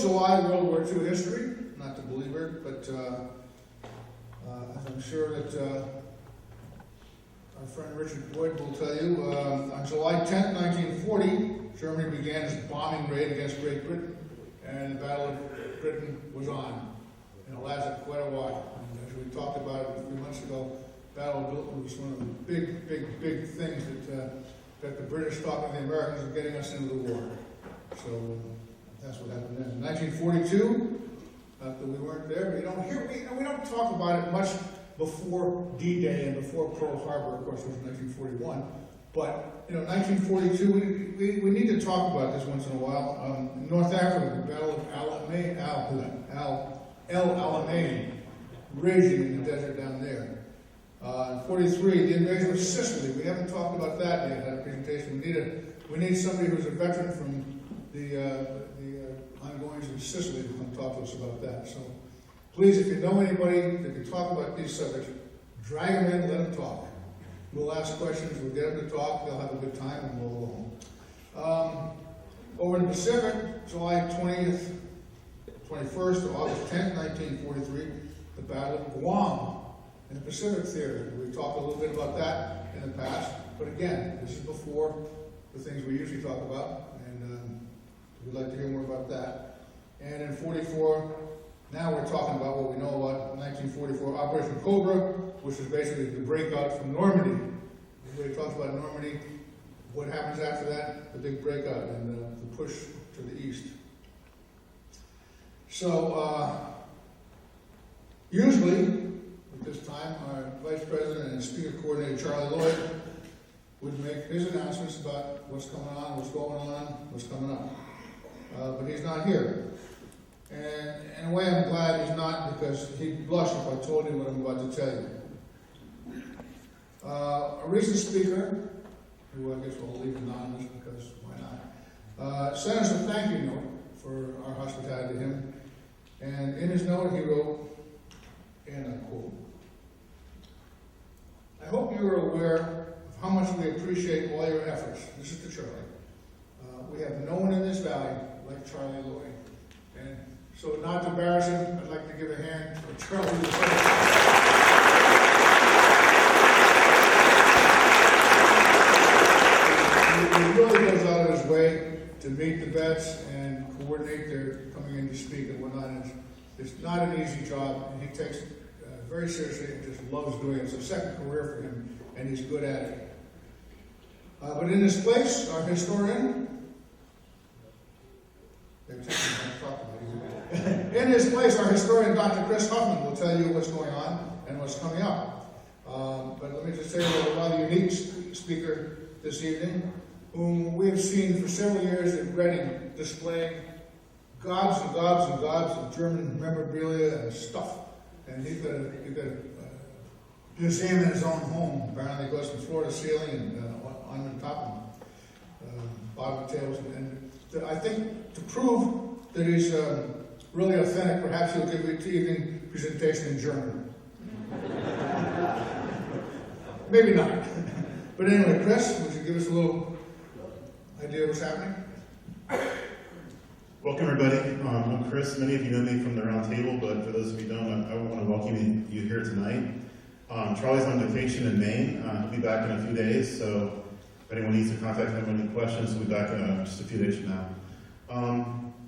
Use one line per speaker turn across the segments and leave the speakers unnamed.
July World War II history, not the believer, but as I'm sure that our friend Richard Boyd will tell you, on July 10th, 1940, Germany began its bombing raid against Great Britain, and the Battle of Britain was on, and it lasted quite a while. And as we talked about it a few months ago, Battle of Britain was one of the big things that the British thought the Americans were getting us into the war. So that's what happened then. In 1942, not that we weren't there, but we don't talk about it much before D-Day and before Pearl Harbor. Of course, it was 1941. But 1942, we need to talk about this once in a while. In North Africa, the Battle of El Alamein, raging in the desert down there. In 43, the invasion of Sicily. We haven't talked about that yet. Had a presentation. We need somebody who's a veteran from the ongoings in Sicily to come talk to us about that. So, please, if you know anybody that can talk about these subjects, drag them in, let them talk. We'll ask questions, we'll get them to talk, they'll have a good time, and we'll go home. Over in the Pacific, July 20th, 21st to August 10th, 1943, the Battle of Guam in the Pacific Theater. We talked a little bit about that in the past, but again, this is before the things we usually talk about, and we'd like to hear more about that. And in 44, now we're talking about what we know about 1944 Operation Cobra, which is basically the breakout from Normandy. Everybody talks about Normandy. What happens after that? The big breakout and the push to the east. So, usually, at this time, our Vice President and Speaker Coordinator, Charlie Lloyd, would make his announcements about what's going on, what's going on, what's coming up. But he's not here. And in a way, I'm glad he's not, because he'd blush if I told you what I'm about to tell you. A recent speaker, who I guess we'll leave anonymous because why not, sent us a thank you note for our hospitality to him. And in his note, he wrote, and I quote, "I hope you are aware of how much we appreciate all your efforts." This is to Charlie. "We have no one in this valley like Charlie Lloyd." And so, not to embarrass him, I'd like to give a hand for Charlie Lloyd. He really goes out of his way to meet the vets and coordinate their coming in to speak and whatnot. It's not an easy job, and he takes it very seriously and just loves doing it. It's a second career for him, and he's good at it. But in his place, our historian, in his place, our historian, Dr. Chris Huffman, will tell you what's going on and what's coming up. But let me just say that a rather unique speaker this evening, whom we have seen for several years in Reading displaying gobs and gobs and gobs of German memorabilia and stuff. And he's got a museum in his own home. Apparently it goes from floor to ceiling and on top and bottom tails. And I think to prove that he's really authentic, perhaps he'll give you an evening presentation in German. Maybe not. But anyway, Chris, would you give us a little idea of what's happening?
Welcome, everybody. I'm Chris. Many of you know me from the round table, but for those of you who don't, I want to welcome you here tonight. Charlie's on vacation in Maine. He'll be back in a few days, so if anyone needs to contact him with any questions, he'll be back in just a few days from now.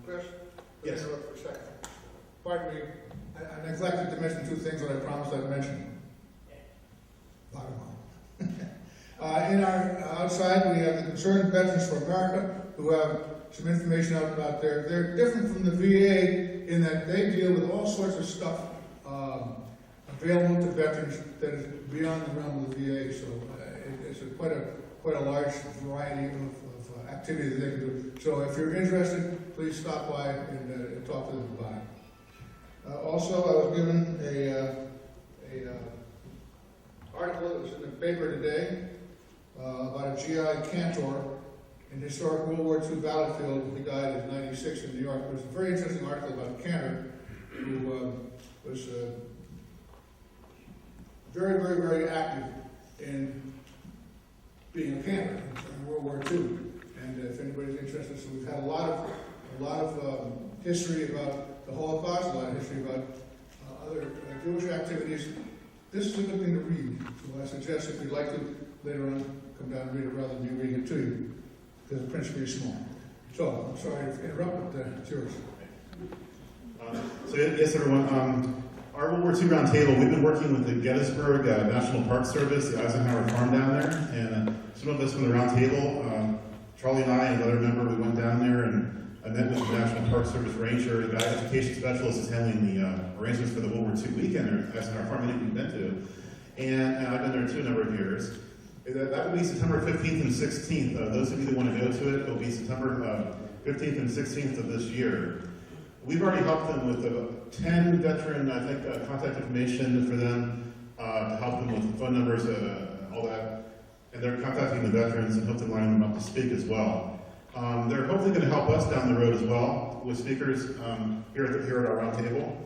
Chris, let
yes.
me interrupt for a second. Pardon me, I neglected to mention two things that I promised I'd mention. Bottom line. In our outside, we have the Concerned Veterans for America, who have some information out about there. They're different from the VA in that they deal with all sorts of stuff available to veterans that is beyond the realm of the VA. So it's quite a large variety of activity that they can do. So if you're interested, please stop by and talk to them about it. Also, I was given a article that was in the paper today about a GI Cantor in the historic World War II battlefield. He died in '96 in New York. It was a very interesting article about Cantor, who was very, very, very active in being a cantor in World War II. And if anybody's interested, so we've had a lot of history about the Holocaust, a lot of history about other Jewish activities. This is a good thing to read. So I suggest if you'd like to, later on, come down and read it rather than me reading it to you, because the print's very small. So, I'm sorry to interrupt, but it's yours.
So yes, everyone. Our World War II Roundtable, we've been working with the Gettysburg National Park Service, the Eisenhower Farm down there, and some of us from the Roundtable, Charlie and I and another member, we went down there and I met with the National Park Service Ranger. The guy, education specialist, is handling the arrangements for the World War II weekend at Eisenhower Farm we've been to. And I've been there too a number of years. That will be September 15th and 16th. Those of you that want to go to it, it will be September 15th and 16th of this year. We've already helped them with 10 veteran, I think, contact information for them to help them with phone numbers, all that. And they're contacting the veterans and hopefully lining them up to speak as well. They're hopefully going to help us down the road as well with speakers here at our round table.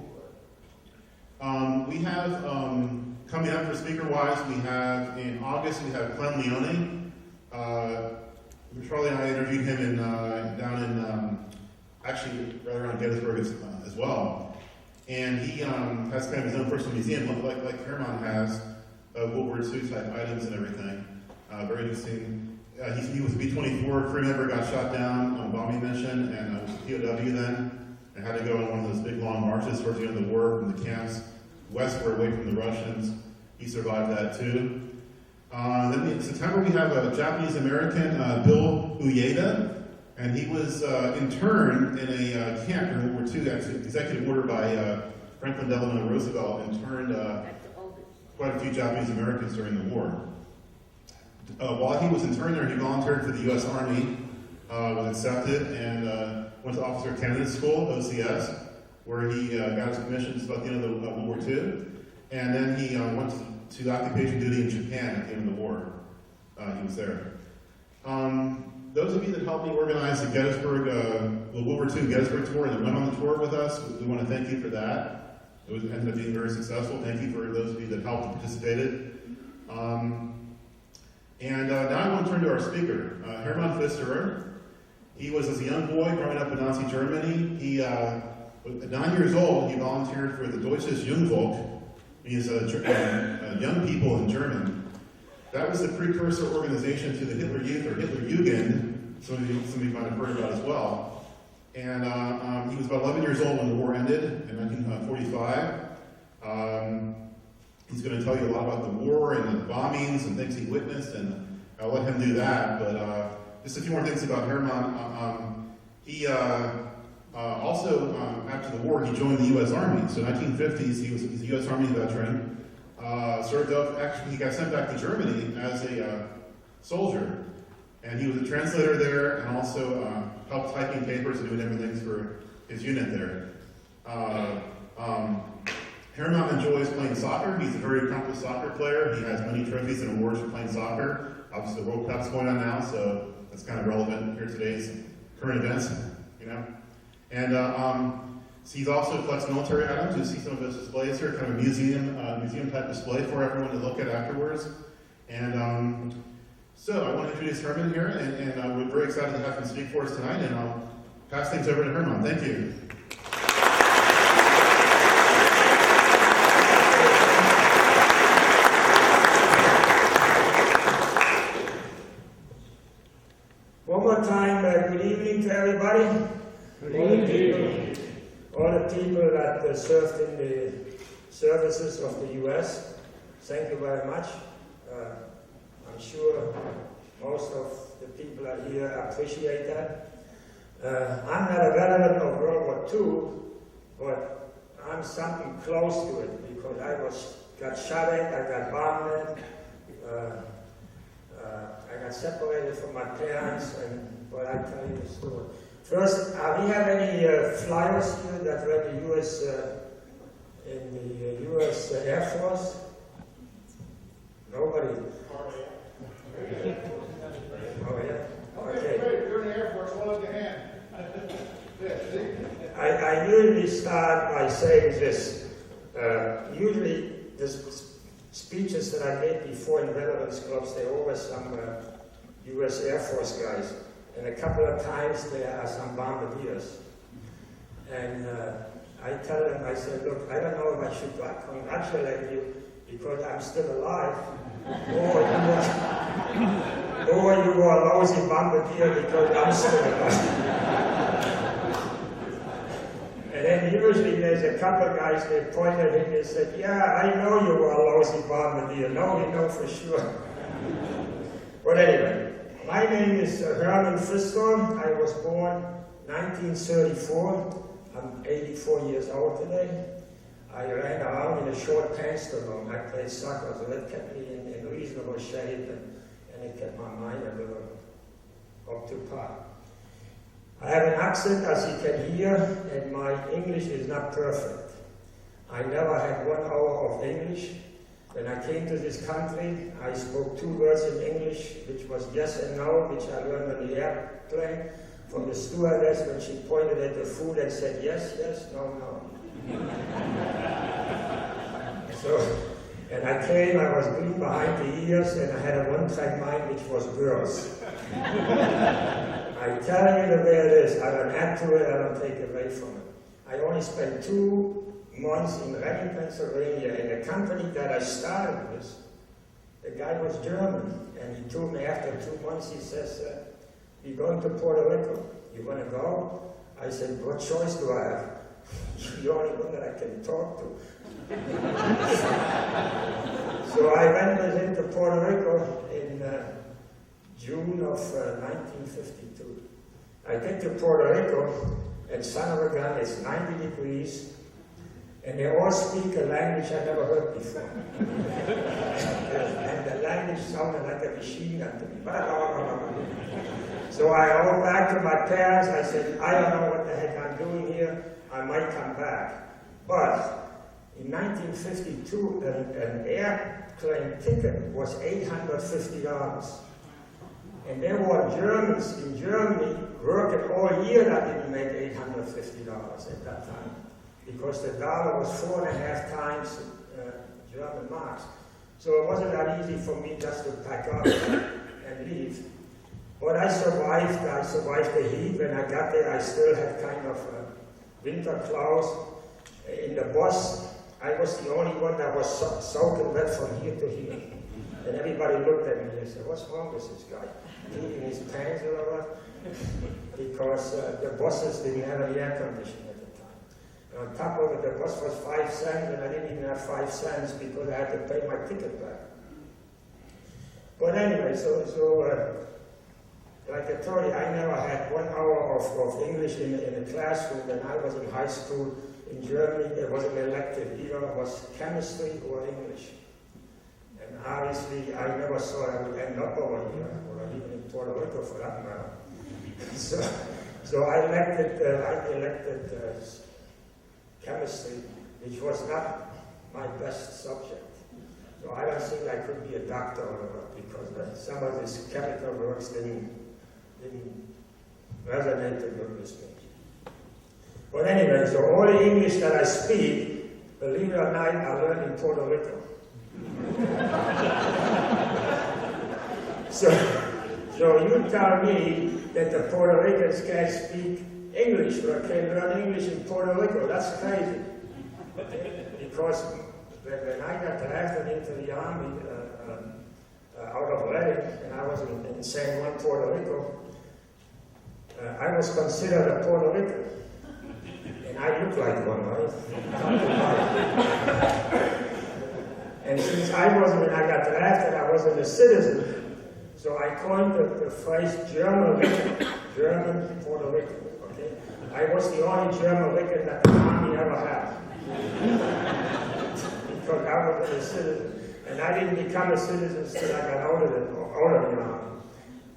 We have, coming up for speaker-wise, we have, in August, we have Clem Leone. Charlie and I interviewed him down in, actually, right around Gettysburg as well. And he has kind of his own personal museum, like Herman has, World War II type items and everything. Very interesting. He was a B-24 crew member, got shot down on a bombing mission, and was a POW then, and had to go on one of those big long marches towards the end of the war from the camps westward, away from the Russians. He survived that too. Then in September we have a Japanese-American, Bill Uyeda, and he was interned in a camp in World War II, actually, executive order by Franklin Delano Roosevelt, interned quite a few Japanese Americans during the war. While he was interned there, he volunteered for the U.S. Army, was accepted, and went to Officer Candidate School, OCS, where he got his commission just about the end of the World War II. And then he went to occupation duty in Japan at the end of the war. He was there. Those of you that helped me organize the Gettysburg, the World War II Gettysburg tour that went on the tour with us, we want to thank you for that. It ended up being very successful. Thank you for those of you that helped and participated. Now I want to turn to our speaker, Hermann Pfisterer. He was, as a young boy, growing up in Nazi Germany. He, at 9 years old, he volunteered for the Deutsches Jungvolk. Means young people in German. That was the precursor organization to the Hitler Youth or Hitler Jugend, some of you might have heard about as well. And he was about 11 years old when the war ended in 1945. He's going to tell you a lot about the war and the bombings and things he witnessed, and I'll let him do that. But just a few more things about Hermann. He also, after the war, he joined the U.S. Army. So 1950s, he's a U.S. Army veteran. Served up, actually, he got sent back to Germany as a soldier. And he was a translator there and also helped typing papers and doing everything for his unit there. Hermann enjoys playing soccer. He's a very accomplished soccer player. He has many trophies and awards for playing soccer. Obviously, the World Cup's going on now, so that's kind of relevant here today's current events, you know. And so he's also collects military items. You see some of his displays here, kind of museum type display for everyone to look at afterwards. And so I want to introduce Hermann here, and we're very excited to have him speak for us tonight. And I'll pass things over to Hermann. Thank you.
One more time, good evening to everybody. Good evening. All the people that served in the services of the U.S., thank you very much. I'm sure most of the people are here appreciate that. I'm not a veteran of World War II, but I'm something close to it because I got shot at, I got bombed, I got separated from my parents, but I tell you the story. First, we have any flyers here that were in the U.S. In the U.S. Air Force? Nobody. Oh yeah. Okay.
You're in the Air Force. Hold up your hand.
I usually start by saying this. Usually, the speeches that I made before in veterans clubs, they always some U.S. Air Force guys. And a couple of times there are some bombardiers. And I tell them, I said, look, I don't know if I should congratulate you because I'm still alive, or you were a lousy bombardier because I'm still alive. And then usually there's a couple of guys, they point at him and said, yeah, I know you were a lousy bombardier. No, we know for sure. But anyway, my name is Herman Fristor. I was born 1934. I'm 84 years old today. I ran around in a short pants too long. I played soccer, so that kept me in reasonable shape, and it kept my mind a little up to par. I have an accent, as you can hear, and my English is not perfect. I never had 1 hour of English. When I came to this country, I spoke 2 words in English, which was yes and no, which I learned on the airplane from the stewardess when she pointed at the food and said yes, yes, no, no. And I came, I was green behind the ears, and I had a one-track mind, which was girls. I tell you the way it is, I don't add to it, I don't take away from it. I only spent 2 months in Reading, Pennsylvania, in the company that I started with. The guy was German, and he told me after 2 months, he says, we're going to Puerto Rico. You want to go? I said, what choice do I have? You're the only one that I can talk to. So I went with him to Puerto Rico in June of 1952. I get to Puerto Rico, and son of a gun, it's 90 degrees, and they all speak a language I never heard before. And the language sounded like a machine gun to me. So I went back to my parents. I said, I don't know what the heck I'm doing here. I might come back. But in 1952, an airplane ticket was $850. And there were Germans in Germany working all year that didn't make $850 at that time, because the dollar was 4.5 times German marks. So it wasn't that easy for me just to pack up and leave. But I survived the heat. When I got there, I still had kind of winter clothes. In the bus, I was the only one that was soaking wet from here to here. And everybody looked at me and said, what's wrong with this guy? Peeing his pants or what? Because the buses didn't have any air conditioning at the time. And on top of it, the bus was 5 cents, and I didn't even have 5 cents because I had to pay my ticket back. But anyway, like I told you, I never had 1 hour of English in a classroom. When I was in high school in Germany, it was an elective. Either it was chemistry or English. And obviously, I never saw I would end up over here, or even in Puerto Rico for that matter. So I elected chemistry, which was not my best subject. So I don't think I could be a doctor or what, because some of these chemical works didn't resonate with me. But anyway, so all the English that I speak, believe it or not, I learned in Puerto Rico. So you tell me that the Puerto Ricans can't speak English or can learn English in Puerto Rico. That's crazy. Because when I got drafted into the army out of Reading, and I was in San Juan, Puerto Rico, I was considered a Puerto Rican. And I look like one, right? And since when I got drafted, I wasn't a citizen. So I coined the phrase German Puerto Rican, okay? I was the only German Rican that the army ever had. Because I was a citizen. And I didn't become a citizen until I got out of the army.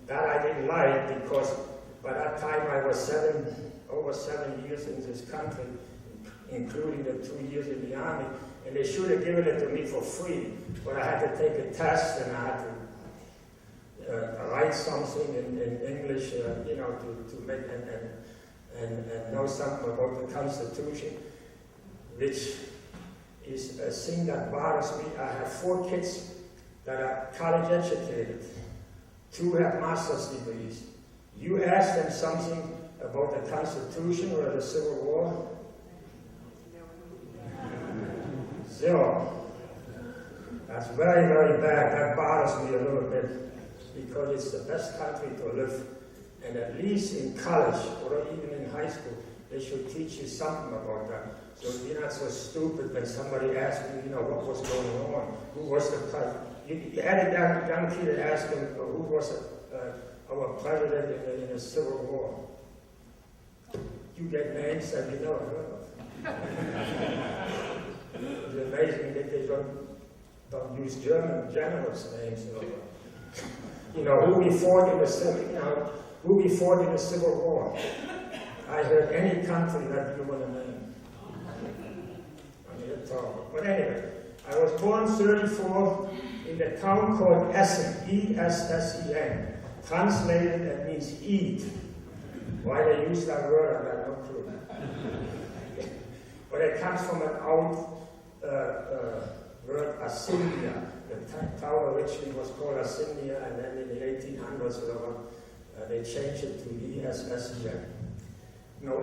That I didn't like, because by that time I was over 7 years in this country, including the 2 years in the army, and they should have given it to me for free, but I had to take a test, and I had to write something in English, to make and know something about the Constitution, which is a thing that bothers me. I have 4 kids that are college educated. 2 have master's degrees. You ask them something about the Constitution or the Civil War? 0. That's very, very bad. That bothers me a little bit because it's the best country to live. And at least in college or even in high school, they should teach you something about that. So you're not so stupid when somebody asks you, what was going on? Who was the president? You had a young kid to ask him, who was our president in the Civil War? You get names that you never heard of. It's amazing that they don't use German generals' names. Who we fought in the Civil War. I heard any country that you want to name. I mean, it's horrible. But anyway, I was born 34 in the town called Essen, E-S-S-E-N. Translated, that means eat. Why they use that word, I have no clue. But it comes from an old word, Asynia. The town originally was called Asynia, and then in the 1800s, they changed it to E-S-S-E-N.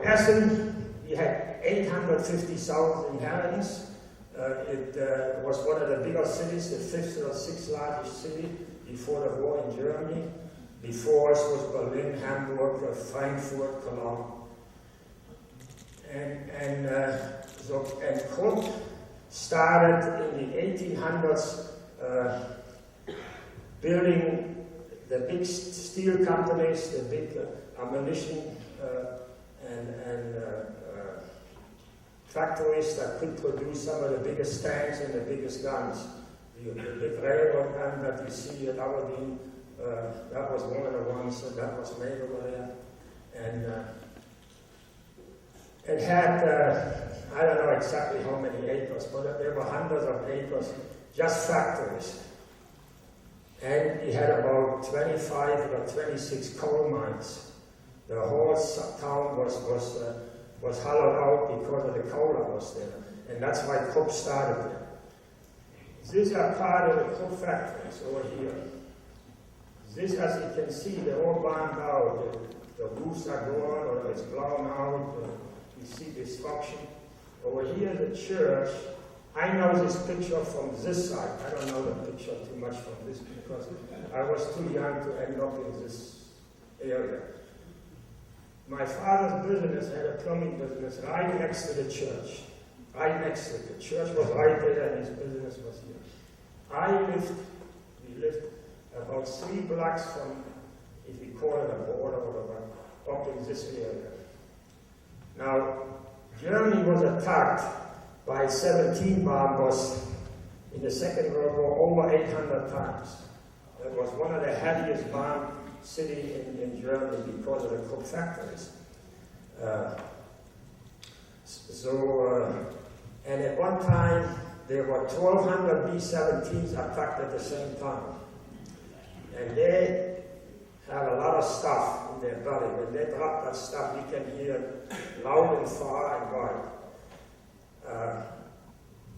Essen, we had 850,000 inhabitants. It was one of the bigger cities, the 5th or 6th largest city before the war in Germany. Before us was Berlin, Hamburg, Frankfurt, Cologne. And Krupp started in the 1800s building the big steel companies, the big ammunition and factories that could produce some of the biggest tanks and the biggest guns. The big railroad gun that you see at Aberdeen, that was one of the ones that was made over there. And it had, I don't know exactly how many acres, but there were hundreds of acres, just factories. And it had about 25 or 26 coal mines. The whole town was hollowed out because of the coal that was there. And that's why Krupp started there. These are part of the Krupp factories over here. This, as you can see, they're all burned out. The roofs are gone, or it's blown out. You see destruction. Over here, the church. I know this picture from this side. I don't know the picture too much from this because I was too young to end up in this area. My father's business had a plumbing business right next to the church. Right next to it. The church was right there and his business was here. We lived about 3 blocks from, if we call it a border or whatever, up in this area. Now, Germany was attacked by 17 bombers in the Second World War over 800 times. It was one of the heaviest bombed cities in Germany because of the Krupp factories. And at one time, there were 1,200 B-17s attacked at the same time. And they have a lot of stuff in their belly. When they drop that stuff, you can hear loud and far and wide.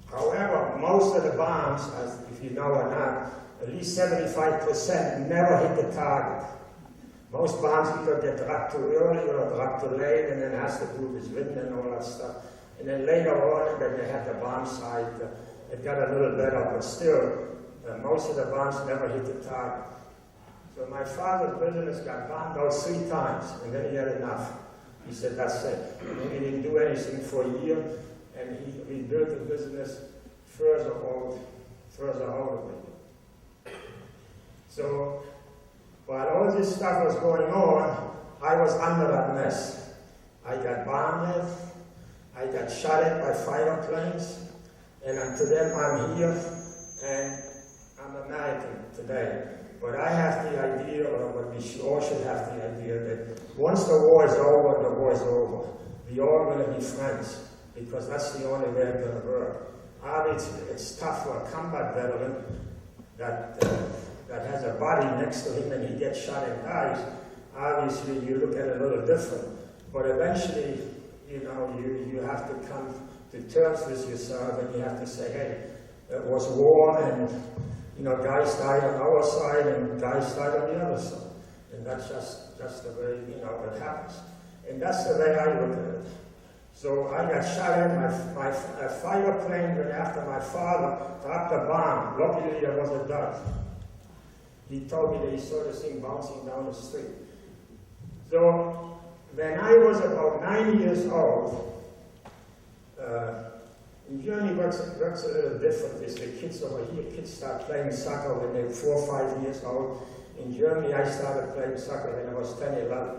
However, most of the bombs, as if you know or not, at least 75% never hit the target. Most bombs either get dropped too early or dropped too late, and then it has to do with wind and all that stuff. And then later on, when they had the bomb site, it got a little better, but still, most of the bombs never hit the target. So my father's business got bombed out 3 times, and then he had enough. He said, that's it. And he didn't do anything for a year, and he rebuilt the business further out of it. So, while all this stuff was going on, I was under that mess. I got bombed, I got shot at by fighter planes, and to them I'm here, and I'm American today. But I have the idea, or we all should have the idea, that once the war is over, the war is over. We all going to be friends, because that's the only way it's going to work. Obviously, it's tough for a combat veteran that has a body next to him and he gets shot and dies. Obviously, you look at it a little different. But eventually, you have to come to terms with yourself and you have to say, hey, it was war and guys died on our side and guys died on the other side. And that's just the way, it happens. And that's the way I look at it. So I got shot in, my fighter plane went after my father, dropped a bomb. Luckily there was a duck. He told me that he saw this thing bouncing down the street. So when I was about 9 years old, in Germany works a little different. It's the kids over here, kids start playing soccer when they're 4 or 5 years old. In Germany, I started playing soccer when I was 10, 11,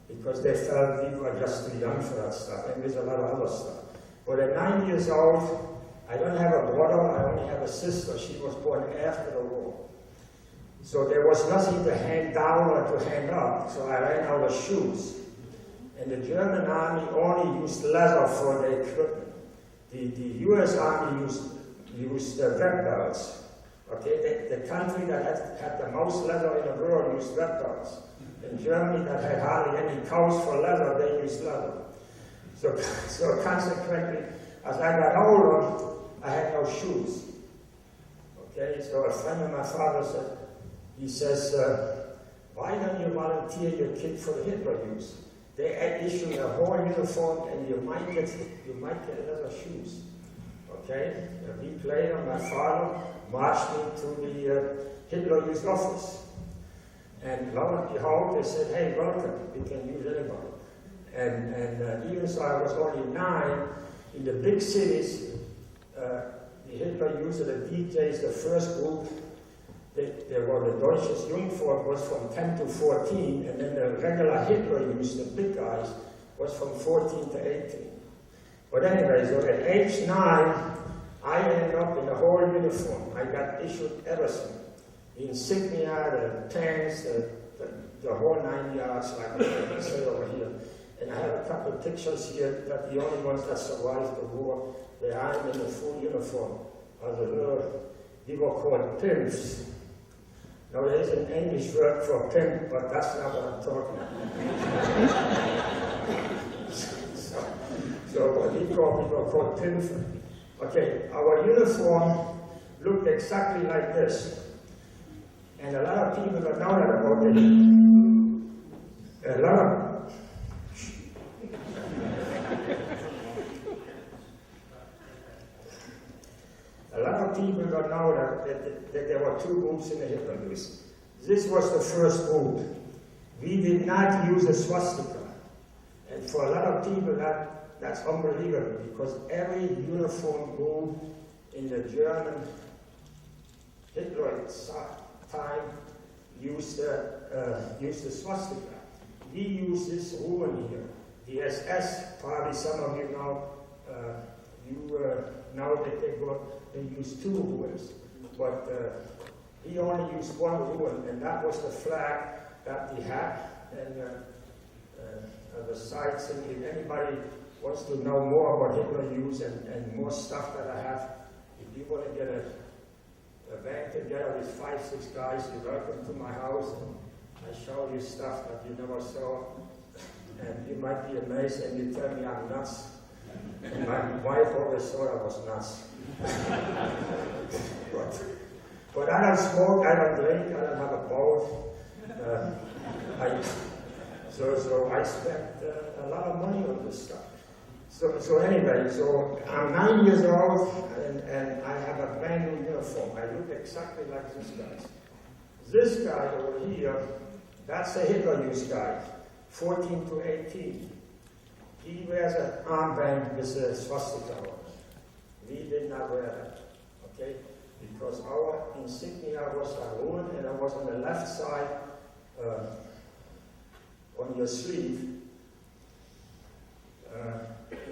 because they felt we were just too young for that stuff, and there's a lot of other stuff. But at 9 years old, I don't have a brother, I only have a sister. She was born after the war. So there was nothing to hand down or to hand up, so I ran out of shoes. And the German army only used leather for their equipment. The US Army used red belts. Okay, the country that had the most leather in the world used red belts. In Germany, that had hardly any cows for leather, they used leather. So consequently, as I got older, I had no shoes. Okay, so a friend of my father said, he says, why don't you volunteer your kid for the Hitler Youth? They issue a whole uniform, and you might get leather shoes. Okay? A week later, my father marched me to the Hitler Youth office. And lo and behold, they said, hey, welcome, we can use anybody. And even so I was only 9, in the big cities, the Hitler Youth, the DJs, the first group, there were the Deutsches Jungvolk was from 10 to 14, and then the regular Hitler Youth, the big guys, was from 14 to 18. But anyway, so at age 9, I ended up in the whole uniform. I got issued everything. The insignia, the pants, the whole 9 yards, like I say over here. And I have a couple of pictures here that the only ones that survived the war, where I'm in the full uniform. We were called pimps. Now there is an English word for pimp, but that's not what I'm talking about. So what we were called pimps. Okay, our uniform looked exactly like this. And a lot of people don't know that about it. A lot of people don't know that there were 2 groups in the Hitler Youth. This was the first group. We did not use a swastika. And for a lot of people, that's unbelievable, because every uniform group in the German Hitler time used the swastika. We use this ruin here. The SS, probably some of you know, know that they used 2 ruins, but he only used 1 ruin, and that was the flag that we had. And the sites, and if anybody wants to know more about Hitler Youth and more stuff that I have, if you want to get a band together with 5, 6 guys, you're welcome to my house, and I show you stuff that you never saw, and you might be amazed, and you tell me I'm nuts. And my wife always thought I was nuts. but I don't smoke, I don't drink, I don't have a boat. So I spent a lot of money on this stuff. So anyway, so I'm 9 years old, and I have a brand new uniform. I look exactly like this guy. This guy over here, that's a Hitler Youth guy, 14 to 18. He wears an armband with a swastika on it. We did not wear that, okay? Because our insignia was a ruin, and it was on the left side on your sleeve.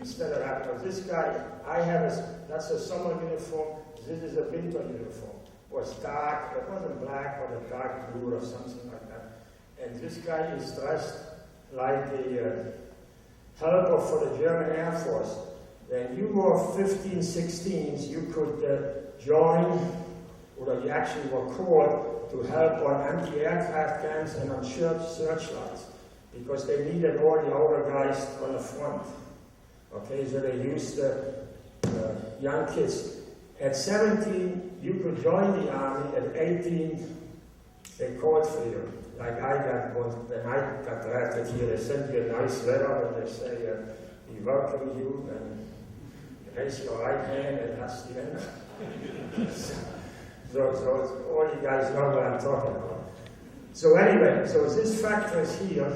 Instead of that, but this guy, that's a summer uniform, this is a winter uniform. It was dark, it wasn't black, but a dark blue or something like that. And this guy is dressed like a helper for the German Air Force. When you were 15, 16s, you could join, or you actually were called to help on anti-aircraft guns and on searchlights, because they needed all the older guys on the front. Okay, so they used young kids. At 17, you could join the army. At 18, they called for you. Like when I got drafted here, they sent you a nice letter and they say, we welcome you and raise your right hand and that's the end. So all you guys know what I'm talking about. So anyway, so this factor is here.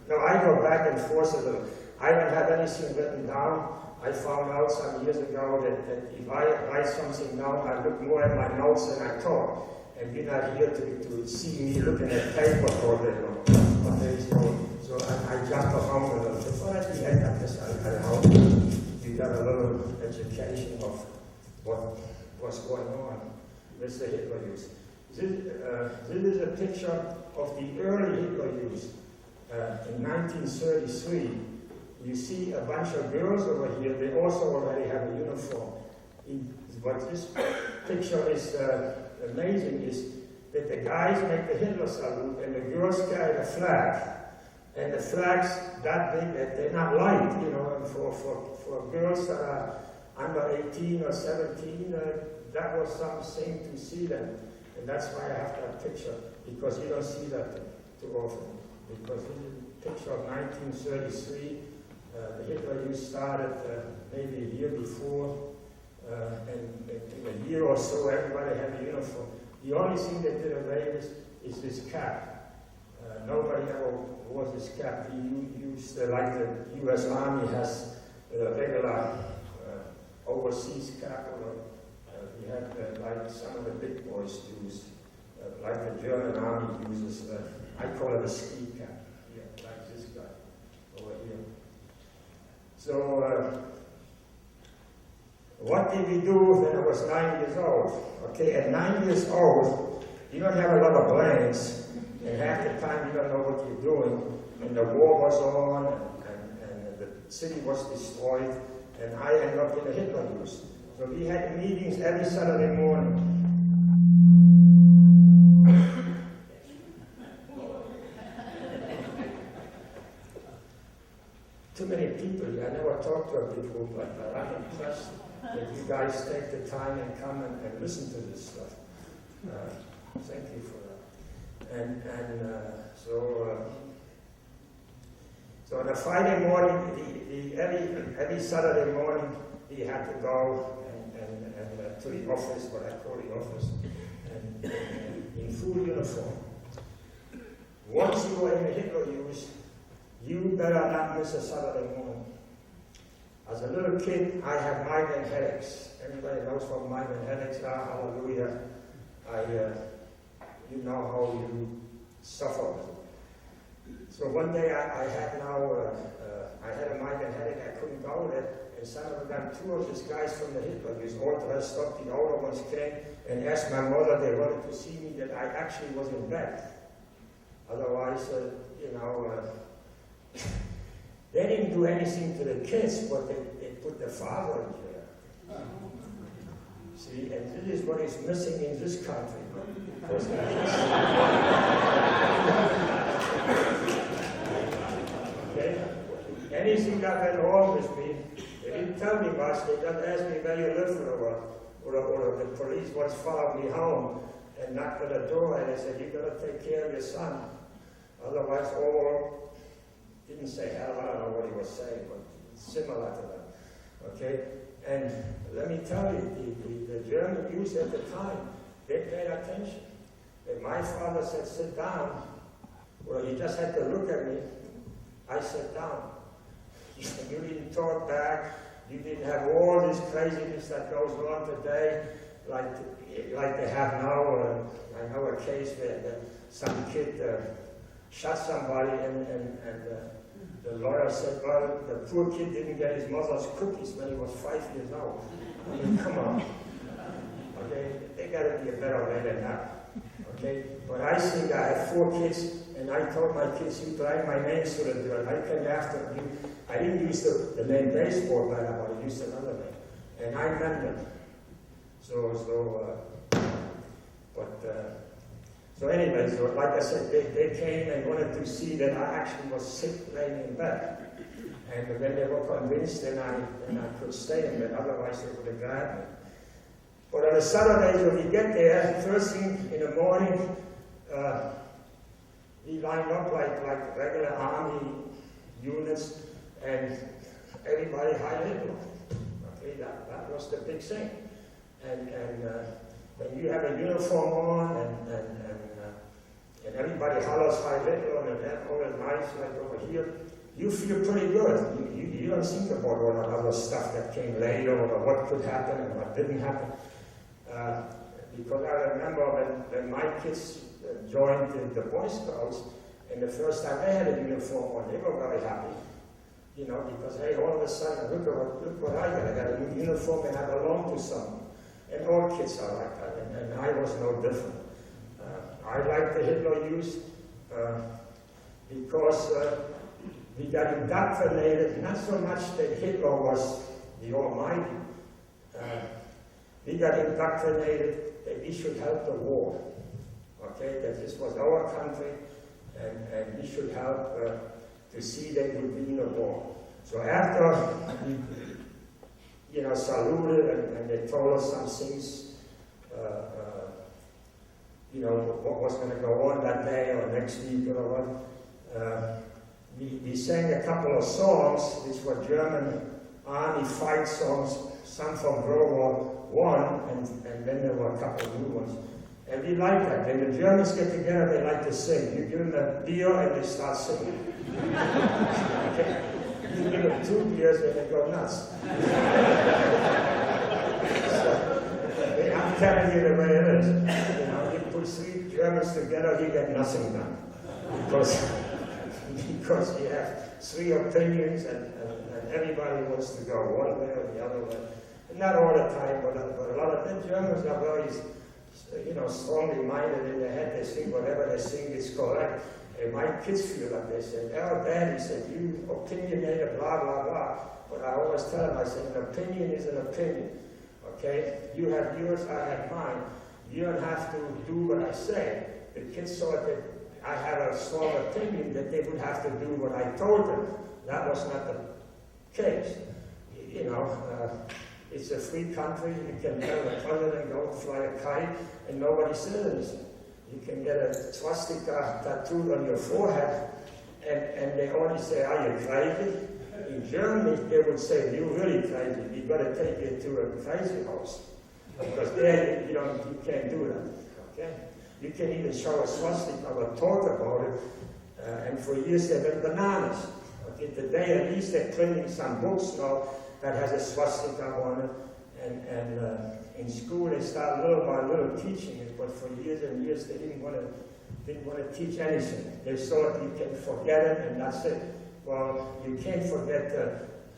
Now I go back and forth a little. I don't have anything written down. I found out some years ago that if I write something down, I look more at my notes than I talk. And you're not here to see me looking at paper all day long. Okay, so I jump around a little bit. But at the end, I guess I hope you got a little education of what's going on with the Hitler Youth. This is a picture of the early Hitler Youth in 1933. You see a bunch of girls over here. They also already have a uniform. What this picture is amazing is that the guys make the Hitler salute and the girls carry the flag. And the flag's that big that they're not light, you know, and for girls that are under 18 or 17, that was something to see them. And that's why I have that picture, because you don't see that too often. Because this is a picture of 1933. The Hitler Youth started maybe a year before, and in a year or so everybody had a uniform. The only thing they did away with is this cap. Nobody ever wore this cap. We used, like the U.S. Army has a regular overseas cap, or we had like some of the big boys use, like the German Army uses, I call it a ski cap, yeah, like this guy over here. So, what did we do when I was 9 years old? Okay, at 9 years old, you don't have a lot of brains, and half the time you don't know what you're doing, and the war was on, and the city was destroyed, and I ended up in the Hitler Youth. So we had meetings every Saturday morning. Too many people. I never talked to a big group like that. I'm impressed that you guys take the time and come and listen to this stuff. Thank you for that. So on a Friday morning, every Saturday morning, we had to go and to the office, what I call the office, and in full uniform. Once you were in the Hitler Youth, you better not miss a Saturday morning. As a little kid, I had migraine headaches. Everybody knows what migraine headaches are. Hallelujah. You know how you suffer with it. So one day I had a migraine headache. I couldn't go there. And suddenly two of these guys from the Hitler Youth, all dressed up. The older ones came and asked my mother. They wanted to see me that I actually was in bed. Otherwise, they didn't do anything to the kids, but they put the father in jail. See, and this is what is missing in this country. Okay? Anything that went wrong with me, they didn't tell me much. They just asked me where you live or the police once followed me home and knocked at the door and they said, you got to take care of your son. Otherwise, didn't say hell, I don't know what he was saying, but similar to that. Okay? And let me tell you, the German Youth at the time, they paid attention. And my father said, sit down. Well, he just had to look at me. I sat down. You didn't talk back. You didn't have all this craziness that goes on today, like they have now. I know a case where some kid shot somebody and the lawyer said, well, the poor kid didn't get his mother's cookies when he was 5 years old. I mean, come on. Okay, they got to be a better way than that. Okay, but I think I had 4 kids, and I told my kids, you drag my name through the dirt. I came after you. I didn't use the name baseball by now, but I used another name. And I meant it. So anyway, so like I said, they came and wanted to see that I actually was sick laying in bed. And when they were convinced, then I could stay in bed, otherwise they would have grabbed me. But on a Saturday, when we get there, first thing in the morning, we lined up like regular army units, and everybody Heil Hitler. Okay, that was the big thing. And when you have a uniform on and everybody hollers Heil Hitler and all the knives like over here, you feel pretty good. You don't think about all that other stuff that came later or what could happen and what didn't happen. Because I remember when my kids joined the Boy Scouts, and the first time they had a uniform on, they were very happy. You know, because hey, all of a sudden, look what I got. I got a new uniform and I belong to someone. And all kids are like that, and I was no different. I like the Hitler use because we got indoctrinated, not so much that Hitler was the Almighty. We got indoctrinated that we should help the war. Okay, that this was our country, and we should help to see that we win the war. So after we, saluted and they told us some things, what was going to go on that day or next week or what. We sang a couple of songs, which were German army fight songs, some from World War I, and then there were a couple of new ones. And we like that. When the Germans get together, they like to sing. You give them a beer and they start singing. Okay. You give them 2 beers and they go nuts. So, I'm telling you the way it is. You put 3 Germans together, you get nothing done. Because you have 3 opinions and everybody wants to go one way or the other way. And not all the time, but a lot of the Germans are very strongly minded in their head. They think whatever they think is correct. And my kids feel like this. And our daddy said, you opinionated, blah, blah, blah. But I always tell them, I said, an opinion is an opinion. Okay? You have yours, I have mine. You don't have to do what I say. The kids thought that I had a strong opinion that they would have to do what I told them. That was not the case. It's a free country. You can tell the president, go fly a kite, and nobody says anything. You can get a swastika tattooed on your forehead, and they only say, are you crazy? In Germany, they would say, you're really crazy. We've got to take you to a crazy house. Because there, you can't do that. Okay? You can even show a swastika or talk about it, and for years they've been bananas. Okay? Today, at least they're printing some books now that has a swastika on it, and in school they start little by little teaching it, but for years and years they didn't want to teach anything. They thought you can forget it and that's it. Well, you can't forget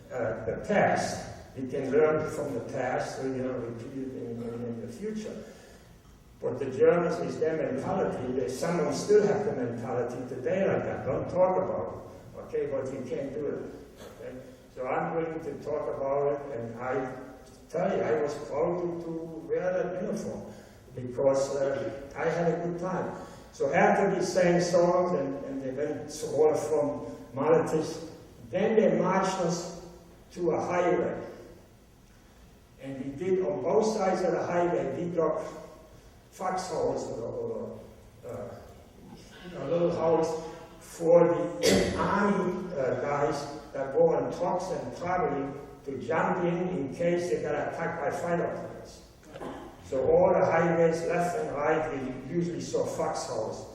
the past. You can learn from the past, so you don't repeat it in the future. But the Germans is their mentality. Some of them still have the mentality today like that. Don't talk about it, okay? But you can't do it. Okay? So I'm willing to talk about it, and I tell you, I was proud to wear that uniform because I had a good time. So after we sang songs and they went all from Maltis, then they marched us to a highway. And we did, on both sides of the highway, we got foxholes or a little house for the army guys that were on trucks and traveling to jump in case they got attacked by fighter planes. So all the highways, left and right, we usually saw foxholes.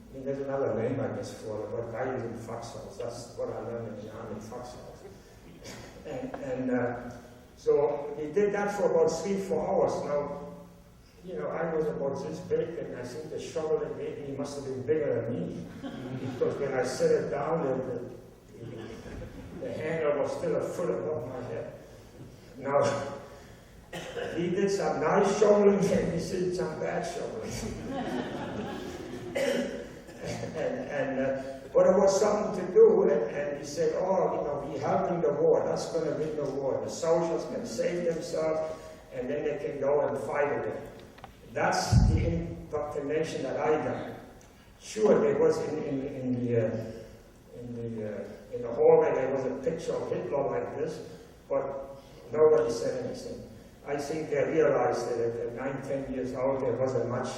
I mean, there's another name, I guess, for it, but I use in foxholes. That's what I learned in the army, foxholes. So we did that for about 3-4 hours. Now, I was about this big, and I think the shovel that made me must have been bigger than me. Because when I set it down, the handle was still a foot above my head. Now, he did some nice shoveling, and he did some bad shoveling. But it was something to do, and he said, we're helping the war, that's going to win the war. The soldiers can save themselves, and then they can go and fight again. That's the indoctrination that I got. Sure, there was in the hallway, there was a picture of Hitler like this, but nobody said anything. I think they realized that at 9, 10 years old, there wasn't much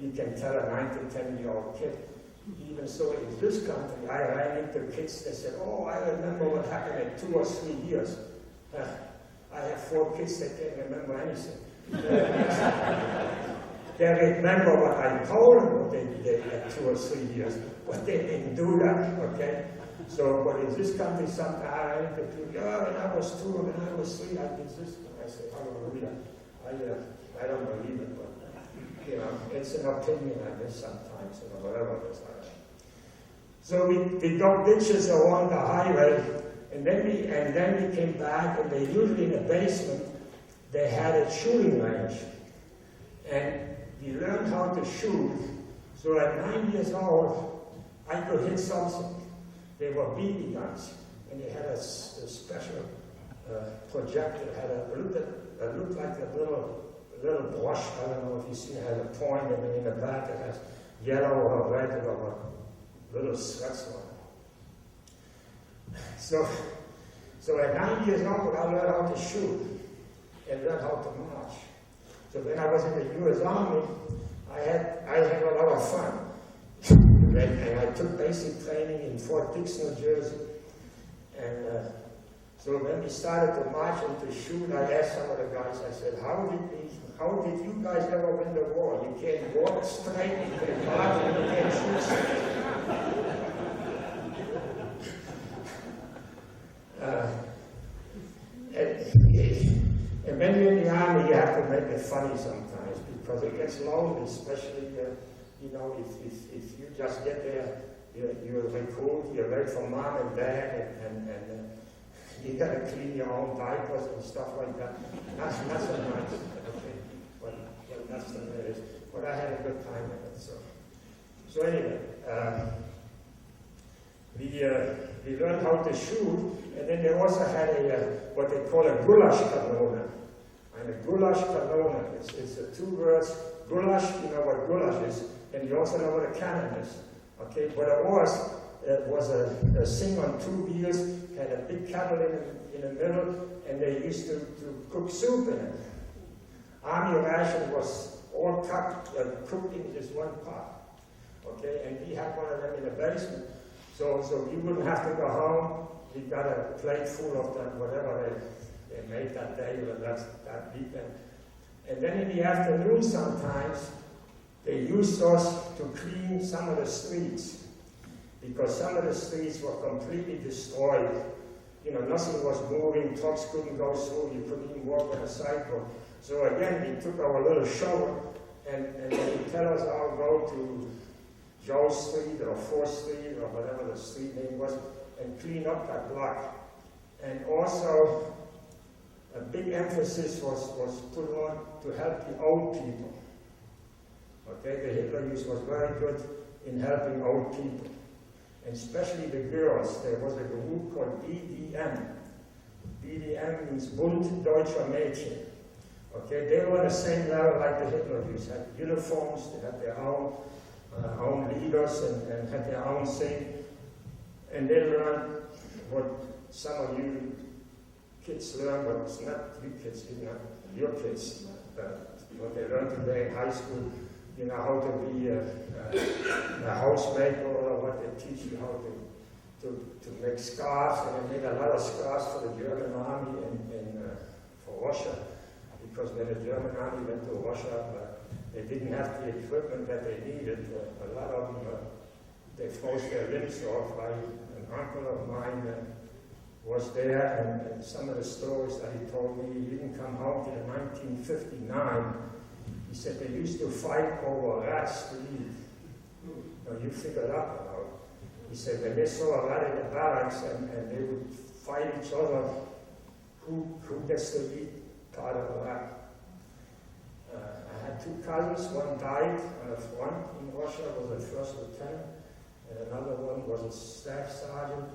you can tell a 9 to 10-year-old kid. Even so, in this country, I ran into kids that said, oh, I remember what happened in 2 or 3 years. I have 4 kids that can't remember anything. They remember what I told them what they did at 2 or 3 years, but they didn't do that, okay? So, but in this country, sometimes I ran into people, when I was 2, when I was 3, I did this. I say, hallelujah. I don't believe it, but, it's an opinion, I guess, sometimes, whatever it is. So we dug ditches along the highway, and then we came back, and they usually in the basement, they had a shooting range. And we learned how to shoot. So at 9 years old, I could hit something. They were BB guns, and they had a special projector. It had looked like a little brush. I don't know if you've seen it. It has a point, and then in the back it has yellow or red or little threads on it. So at 9 years old, I learned how to shoot and learned how to march. So when I was in the U.S. Army, I had a lot of fun. And I took basic training in Fort Dix, New Jersey. And so when we started to march and to shoot, I asked some of the guys, I said, how did you guys ever win the war? You can't walk straight, you can't march, and you can't shoot straight. And when you're in the army, you have to make it funny sometimes because it gets lonely, especially, if you just get there, you're recruited, you're away from mom and dad, and you got to clean your own diapers and stuff like that. That's so nice. Okay. Well, that's the way it is. But I had a good time with it. So anyway, we learned how to shoot, and then they also had what they call a goulash kanone. And a goulash kanone, it's the 2 words. Goulash, you know what goulash is, and you also know what a cannon is. Okay, but it was a thing on 2 wheels, had a big kettle in the middle, and they used to cook soup in it. Army ration was all cooked in this one pot. Okay, and we had one of them in the basement. So you wouldn't have to go home. We got a plate full of that, whatever they made that day or that weekend. And then in the afternoon sometimes, they used us to clean some of the streets because some of the streets were completely destroyed. Nothing was moving, trucks couldn't go through, you couldn't even walk on a sidewalk. So again, we took our little shovel and they would tell us, I'll go to Joe Street or 4th Street or whatever the street name was and clean up that block. And also, a big emphasis was put on to help the old people. Okay, the Hitler Youth was very good in helping old people, and especially the girls. There was a group called BDM. BDM means Bund Deutscher Mädchen. Okay, they were on the same level like the Hitler Youth. Had uniforms, they had their own leaders and had their own thing. And they learned what some of you kids learn, but it's not you kids, your kids. What they learned today in high school, how to be a housemaker, or what they teach you how to make scarves. And they made a lot of scarves for the German army for Russia, because when the German army went to Russia, they didn't have the equipment that they needed. A lot of them, they froze their limbs off. An uncle of mine was there, and some of the stories that he told me, he didn't come home till 1959. He said they used to fight over rats to eat. You figure that one out. He said when they saw a rat in the barracks and they would fight each other, who gets to eat part of the rat. I had 2 cousins. One died on the front in Russia, was a first lieutenant, and another one was a staff sergeant.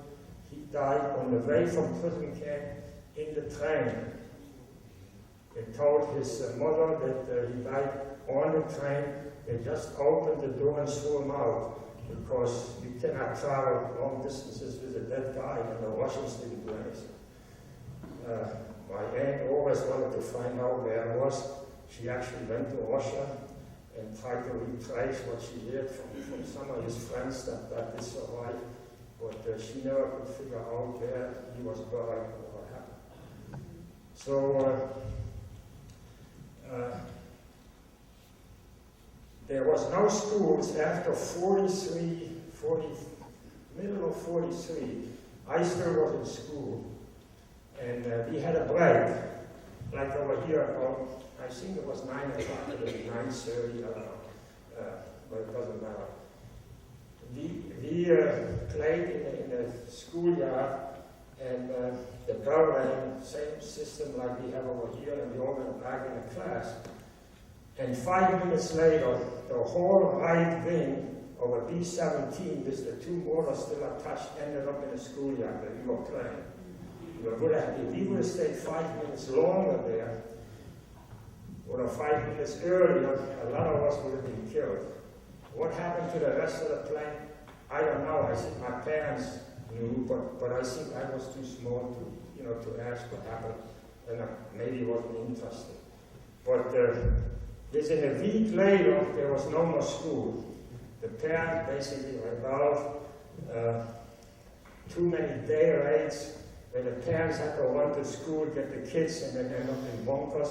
He died on the way from prison camp in the train. They told his mother that he died on the train. They just opened the door and threw him out because you cannot travel long distances with a dead guy, and the Russians didn't do anything. My aunt always wanted to find out where I was. She actually went to Russia and tried to retrace what she heard from some of his friends that did survive. But she never could figure out where he was buried or what happened. So there was no schools after middle of 43. I still was in school, and we had a break, like over here. I think it was 9 o'clock, it was 9:30, I don't know, but it doesn't matter. We played in the schoolyard, and the bell rang, same system like we have over here, and we all went back in the class. And 5 minutes later, the whole right wing of a B-17 with the 2 mortars still attached ended up in the schoolyard where we were playing. If we would have stayed 5 minutes longer there, or 5 minutes earlier, a lot of us would have been killed. What happened to the rest of the plane? I don't know. I think my parents knew, but I think I was too small to ask what happened, and maybe wasn't interested. But within a week later, there was no more school. The parents basically rebelled. Too many day rates, where the parents had to run to school, get the kids, and then end up in bunkers.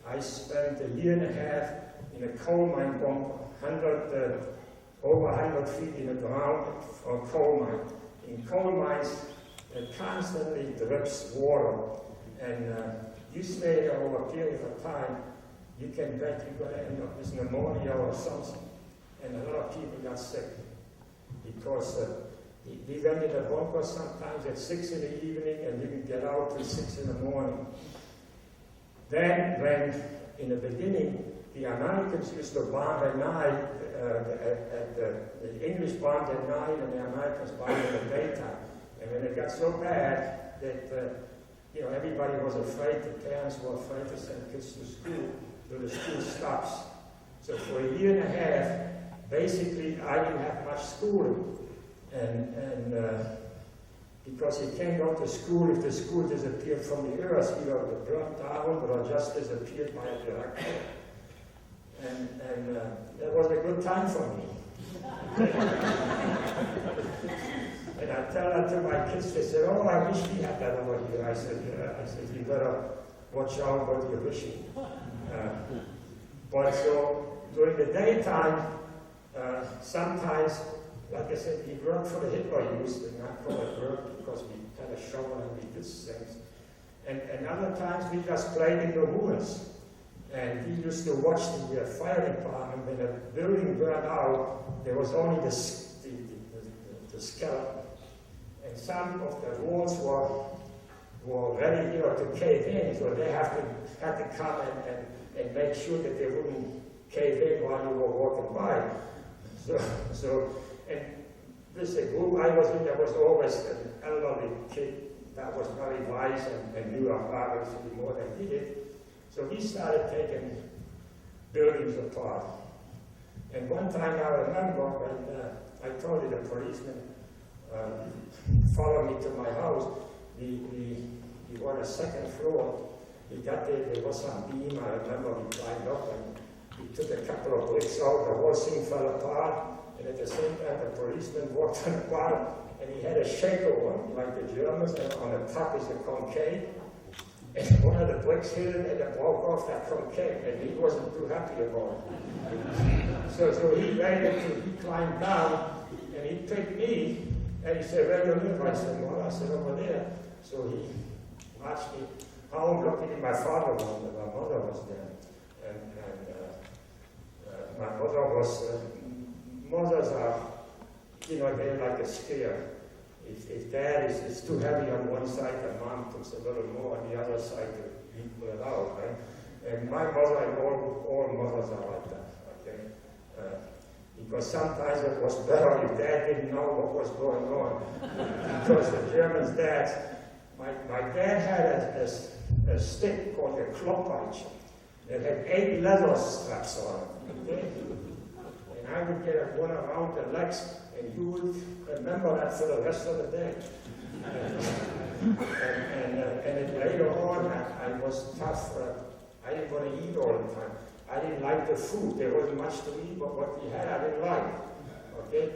I spent a year and a half in a coal mine bunker, over 100 feet in the ground for a coal mine. In coal mines, it constantly drips water, and you stay there over a period of time, you can bet you're going to end up with pneumonia or something. And a lot of people got sick because we went in the bunker sometimes at 6 in the evening and didn't get out till 6 in the morning. Then, when in the beginning, the Americans used to bomb at night, the English bombed at night and the Americans bombed in the daytime. And when it got so bad that everybody was afraid, the parents were afraid to send kids to school, so the school stops. So for a year and a half, basically, I didn't have much schooling. And because you can't go to school if the school disappeared from the earth, either burnt down or just disappeared by a director. And that was a good time for me. And I tell that to my kids, they said, "Oh, I wish we had that over here." I said, "You better watch out what you're wishing." But so during the daytime, sometimes, like I said, we worked for the Hitler Youth, and not call it work because we had a shovel and we did things. And other times we just played in the ruins. And we used to watch the fire department. When the building burned out, there was only the skeleton. And some of the walls were ready to cave in, so they had to come and make sure that they wouldn't cave in while you were walking by. And this group I was in, there was always an elderly kid that was very wise and knew our fathers more than we did. So we started taking buildings apart. And one time I remember when I told the policeman followed me to my house. We were on the second floor. We got there was some beam. I remember we climbed up and we took a couple of bricks out. The whole thing fell apart. And at the same time, the policeman walked on the bottom and he had a shaker on, like the Germans, and on the top is the concave. And one of the bricks hit it and it broke off that concave, and he wasn't too happy about it. So he climbed down, and he picked me, and he said, "Where do you live?" I said, "Well," I said, "over there." So he watched me home. Luckily, my father was there, my mother was there. And my mother was, mothers are, they're like a spear. If dad is too heavy on one side, the mom puts a little more on the other side to equal it out, right? And my mother and all mothers are like that, okay? Because sometimes it was better if dad didn't know what was going on. Because the Germans' dads, my dad had a stick called a Kloppeitchen that had 8 leather straps on it, okay? And I would get one around the legs, and you would remember that for the rest of the day. And later on, I was tough. I didn't want to eat all the time. I didn't like the food. There wasn't much to eat, but what we had, I didn't like. Okay?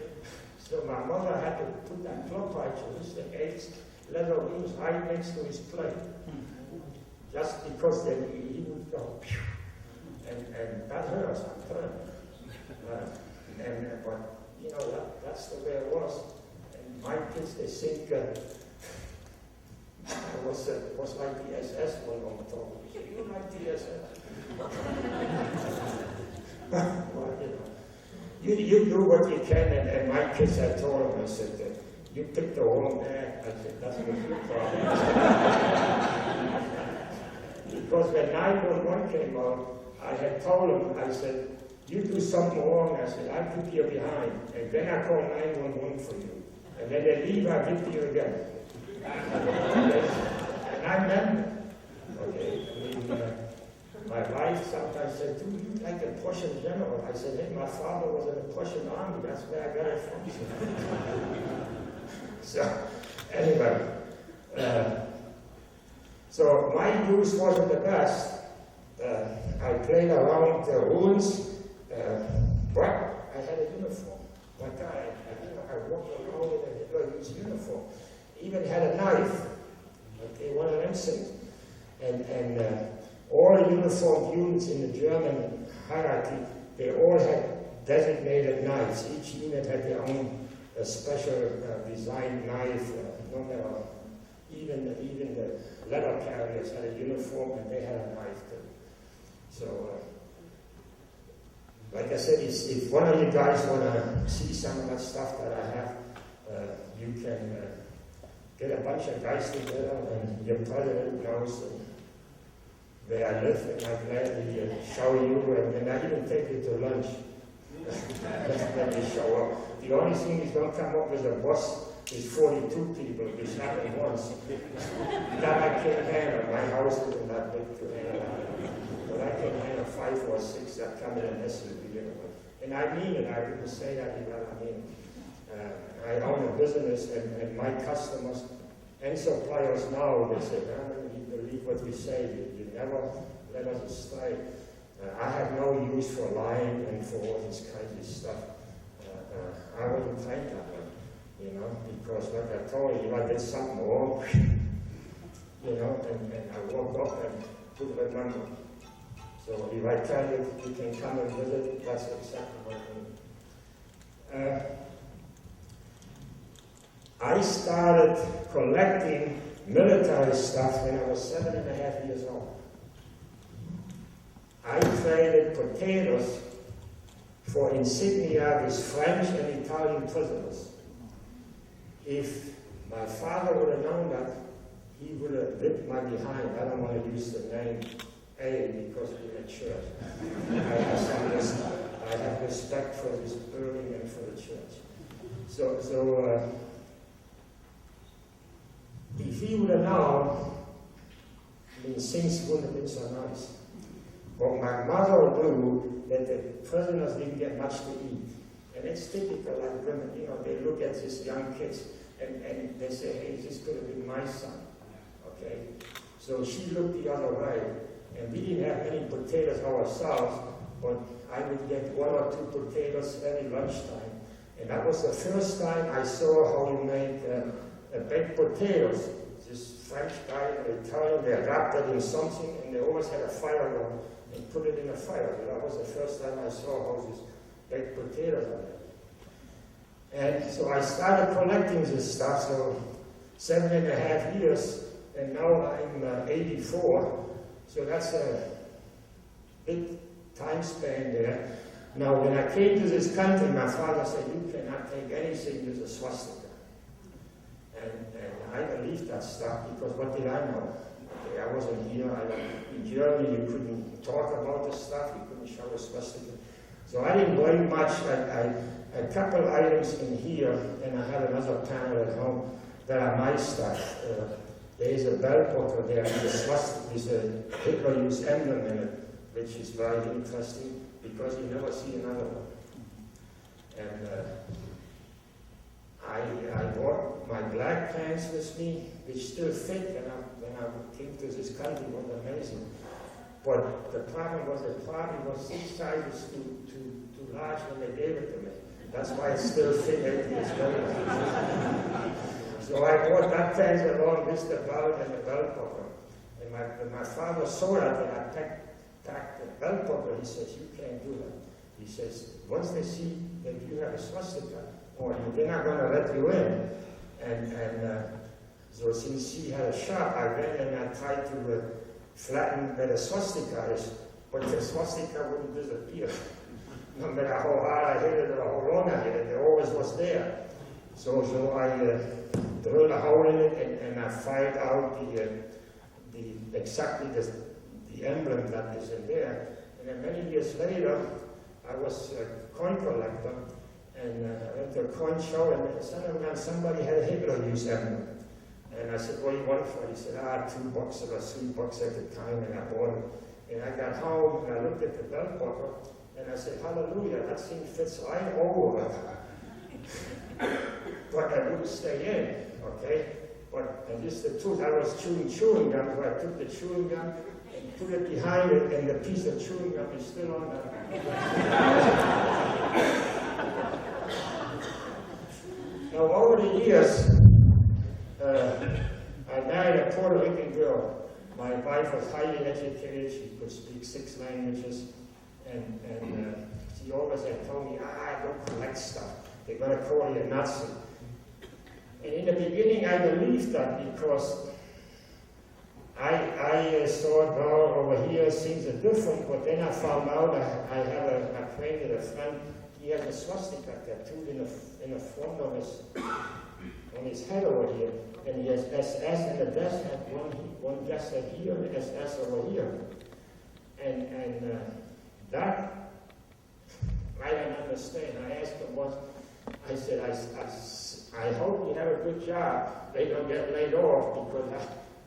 So my mother had to put that club pipe to his eggs, leather wings right next to his plate. Just because then he would go, pew, and that hurts, I'm telling you. But, you know, that's the way it was. And my kids, they think I was like the SS one on the top. You like the SS? Well, you know, you do what you can, and my kids, I told them, I said, you picked the wrong man. I said, that's what your problem is. Because when 911 came out, I had told them, I said, you do something wrong. I said, I put you behind, and then I call 911 for you. And then they leave, I give you again. And I meant it. Okay, I mean, my wife sometimes said, dude, you like a Prussian general. I said, hey, my father was in the Prussian army. That's where I got it from. So, anyway. So, my youth wasn't the best. I played around the ruins, but I had a uniform. Like I walked around in a Hitler's uniform. Even had a knife. Okay, one of them things. And all the uniformed units in the German hierarchy, they all had designated knives. Each unit had their own special designed knife. No matter, even the letter carriers had a uniform and they had a knife too. So, like I said, if one of you guys want to see some of that stuff that I have, you can get a bunch of guys together and your president knows where I live, and I gladly show you, and I even take you to lunch when you show up. The only thing is don't come up with a bus with 42 people, which happened once. That I can't handle. My house isn't that big to handle. But I can handle 5 or 6 that come in an SUV. And I mean it, I didn't say that, you know what I mean. I own a business, and my customers and suppliers now, they say, you believe what we say, you never let us astray. I have no use for lying and for all this crazy stuff. I wouldn't think that way, you know, because like I told you, if I did something wrong, you know, and I woke up and put a number. So if I tell you you can come and visit, that's exactly what I mean. I started collecting military stuff when I was 7.5 years old. I traded potatoes for insignia with French and Italian prisoners. If my father would have known that, he would have whipped my behind. I don't want to use the name A because we're in church. I have respect for this building and for the church. So if he would have known, I mean, things wouldn't have been so nice. But my mother knew that the prisoners didn't get much to eat. And it's typical like women, you know, they look at these young kids and they say, hey, this could have been my son. Okay? So she looked the other way. And we didn't have any potatoes ourselves, but I would get 1 or 2 potatoes every lunchtime. And that was the first time I saw how you make baked potatoes. This French guy and Italian, they wrapped it in something, and they always had a fire going and put it in a fire. That was the first time I saw how these baked potatoes are made. And so I started collecting this stuff, so 7.5 years, and now I'm 84. So that's a big time span there. Now, when I came to this country, my father said, you cannot take anything with a swastika. And I believed that stuff because what did I know? Okay, I wasn't here. In Germany, you couldn't talk about this stuff. You couldn't show a swastika. So I didn't bring much. A couple items in here, and I have another panel at home that are my stuff. There is a bell buckle there with a swastika, with a Hitler Youth emblem in it, which is very interesting because you never see another one. And I brought my black pants with me, which still fit when I came to this country. It was amazing. But the problem was the party was 6 sizes too large when they gave it to me. That's why it still fit into this belly. So I brought that pants along with the belt and the belt buckle. And when my father saw that, and I packed the belt buckle, he says, "You can't do that." He says, "Once they see that you have a swastika, or they're not going to let you in." So since she had a shop, I went and I tried to flatten where the swastika is, but the swastika wouldn't disappear. No matter how hard I hit it or how long I hit it, it always was there. So I drilled a hole in it and I fired out exactly the emblem that is in there. And then many years later, I was a coin collector, and I went to a coin show, and somebody had a Hitler-Youth emblem. And I said, "What do you want for it?" He said, $2 or $3 at the time, and I bought it. And I got home, and I looked at the belt buckle, and I said, "Hallelujah, that thing fits right over." But I wouldn't stay in, okay? But, and this is the truth, I was chewing gum, so I took the chewing gum and put it behind it, and the piece of chewing gum is still on there. Now, over the years, I married a Puerto Rican girl. My wife was highly educated. She could speak 6 languages. And she always had told me, don't collect stuff. They're going to call you a Nazi. And in the beginning, I believed that because I thought, well, over here things are different. But then I found out I have a friend. He has a swastika tattooed in the front of on his head over here, and he has SS in the desk had one just said here and SS over here, and that I don't understand. I asked him once. I said, I hope you have a good job. They don't get laid off because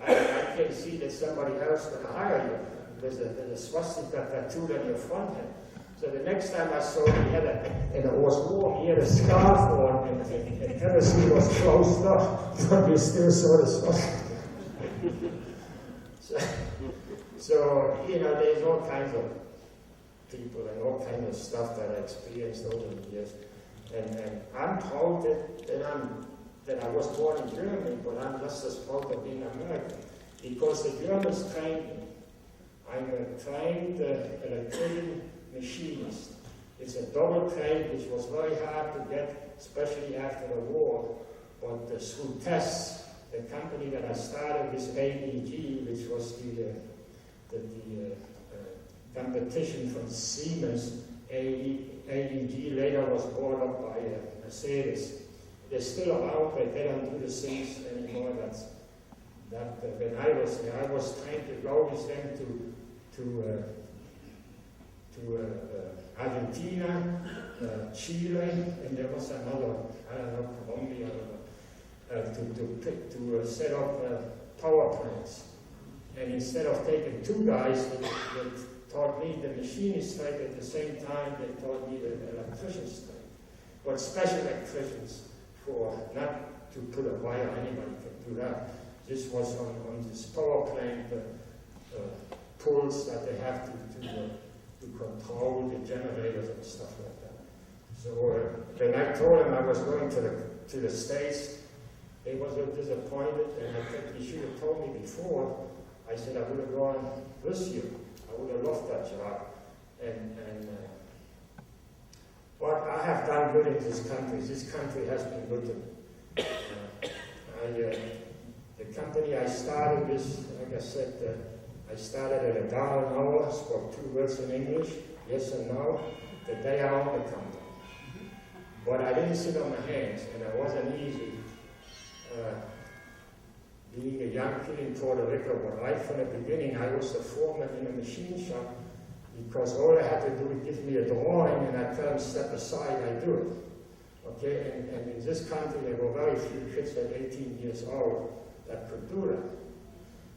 I can see that somebody else can hire you. There's a swastika tattooed on your front head. So the next time I saw him, and it was warm, he had a scarf on, and Tennessee was closed up, but we still saw the swastika. So, there's all kinds of people and all kinds of stuff that I experienced over the years. And I'm proud that I was born in Germany, but I'm just as proud of being American. Because the Germans trained me. I'm a trained electrician machinist. It's a double trade which was very hard to get, especially after the war. But through tests, the company that I started with AEG, which was the competition from Siemens, AEG later was bought up by Mercedes. They're still around, but they don't do the things anymore. When I was there, I was trained to go with them to Argentina, Chile, and there was another, I don't know, Colombia, to set up power plants. And instead of taking 2 guys, they taught me the machinist trade at the same time they taught me the electrician's trade. But special electricians for not to put a wire, anybody can do that. This was on this power plant pulls that they have to control the generators and stuff like that. So when I told them I was going to the States, they were so disappointed, and I said, "You should have told me before." I said, "I would have gone this year. I would have loved that job." What I have done good in this country has been good to me. The company I started with, like I said, I started at $1 an hour, spoke 2 words in English, yes and no, the day I owned the company. But I didn't sit on my hands, and it wasn't easy. Being a young kid in Puerto Rico, but right from the beginning, I was the foreman in a machine shop, because all I had to do was give me a drawing, and I tell them, step aside, I do it. Okay, and in this country, there were very few kids at 18 years old that could do that.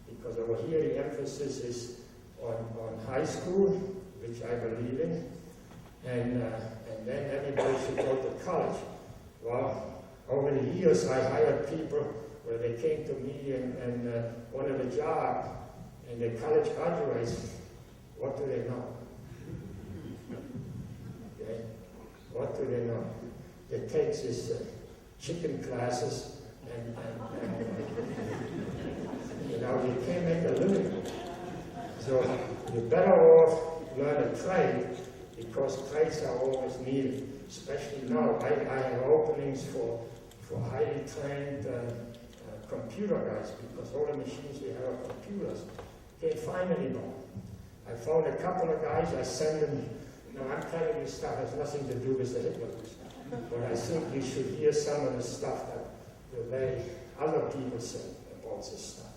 Because over here, the emphasis is on high school, which I believe in, and then everybody should go to college. Well, over the years, I hired people where they came to me and wanted a job, and they're college graduates, What do they know? Okay? What do they know? They take these chicken classes and you know, you can't make a living. So you're better off learn a trade, because trades are always needed, especially now. I have openings for highly trained computer guys, because all the machines we have are computers. Can't find anybody. I found a couple of guys, I send them, you know, I'm telling you stuff has nothing to do with the Hitlers, but I think you should hear some of the stuff that the way other people say about this stuff.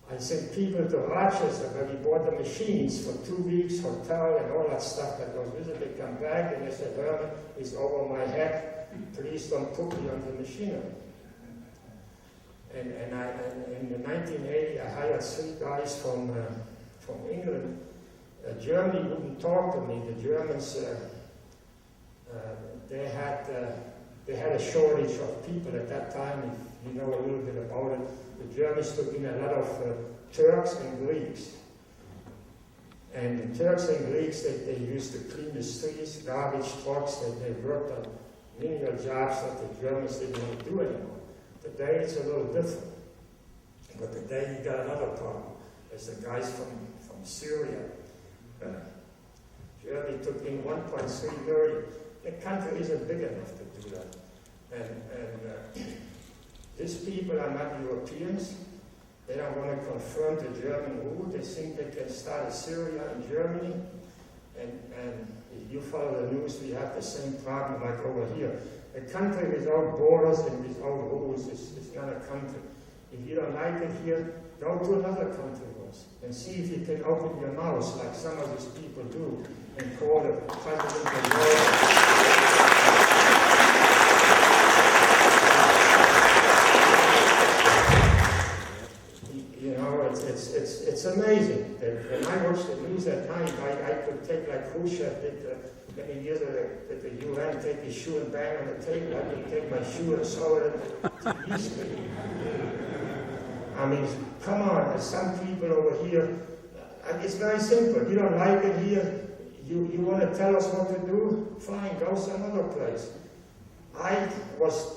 I sent people to Rochester where we bought the machines for 2 weeks, hotel and all that stuff that goes with it. They come back and they said, Herman, it's over my head. Please don't put me on the machinery. And in 1980, I hired 3 guys from England. Germany wouldn't talk to me. The Germans, they had a shortage of people at that time. If you know a little bit about it. The Germans took in a lot of Turks and Greeks. And the Turks and Greeks, they used to clean the streets, garbage trucks, they worked on menial jobs that the Germans didn't want to do anymore. Today it's a little different. But today you got another problem. There's the guys from Syria. Germany took in 1.3 million. The country isn't big enough to do that. And these people are not Europeans. They don't want to confront the German rule. They think they can start a Syria in Germany. And if you follow the news, we have the same problem like over here. A country without borders and without rules is not a country. If you don't like it here, go to another country once and see if you can open your mouth like some of these people do and call the president of Europe. It's amazing that when I watch the news at night, I could take like Khrushchev did many years ago at the UN, take his shoe and bang on the table. I could take my shoe and throw it at the TV screen. I mean, come on, there's some people over here, it's very simple. You don't like it here, you want to tell us what to do? Fine, go some other place. I was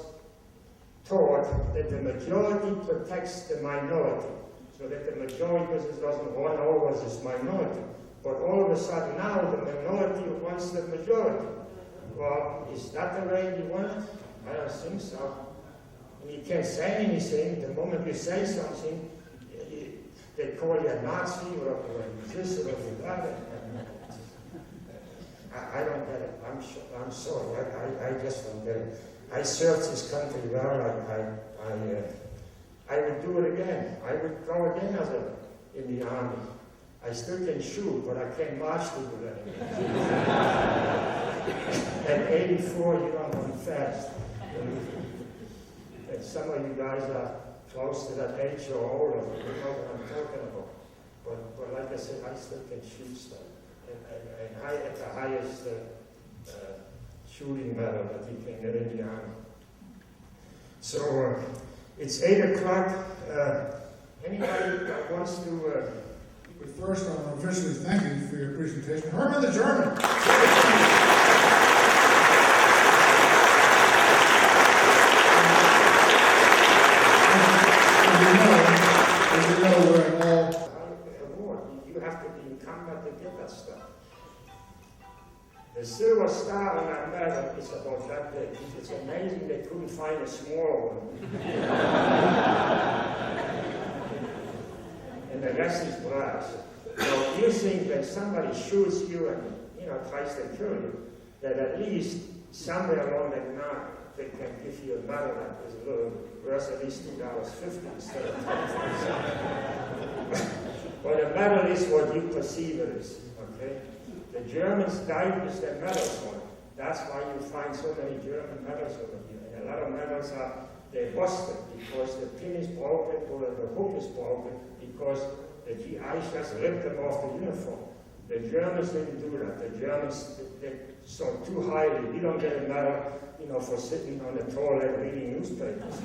taught that the majority protects the minority. So that the majority doesn't run over this minority. But all of a sudden now the minority wants the majority. Well, is that the way you want it? I don't think so. You can't say anything. The moment you say something, they call you a Nazi or this or that. I don't get it. I'm sorry. I just don't get it. I served this country well. I would do it again. I would go again in the army. I still can shoot, but I can't march to do that anymore. At 84, you don't run fast. And some of you guys are close to that age or older. You know what I'm talking about. But like I said, I still can shoot stuff. And I at the highest shooting medal that you can get in the army. So, it's 8 o'clock. Anybody that wants to...
But first, I want to officially thank you for your presentation. Herman the German. As you know, we're in all...
Award. You have to be in combat to get that stuff. The silver star on that medal is about that big. It's amazing they couldn't find a smaller one. And the rest is brass. So you think that somebody shoots you and tries to kill you, that at least somewhere along that line they can give you a medal that is a little worth at least $2.50 instead of $25. But a medal is what you perceive it is. Okay? The Germans died with their medals on it. That's why you find so many German medals over here. And a lot of medals they're busted because the pin is broken or the hook is broken because the GIs just ripped them off the uniform. The Germans didn't do that. The Germans, they saw too highly. You don't get a medal, for sitting on the toilet reading newspapers.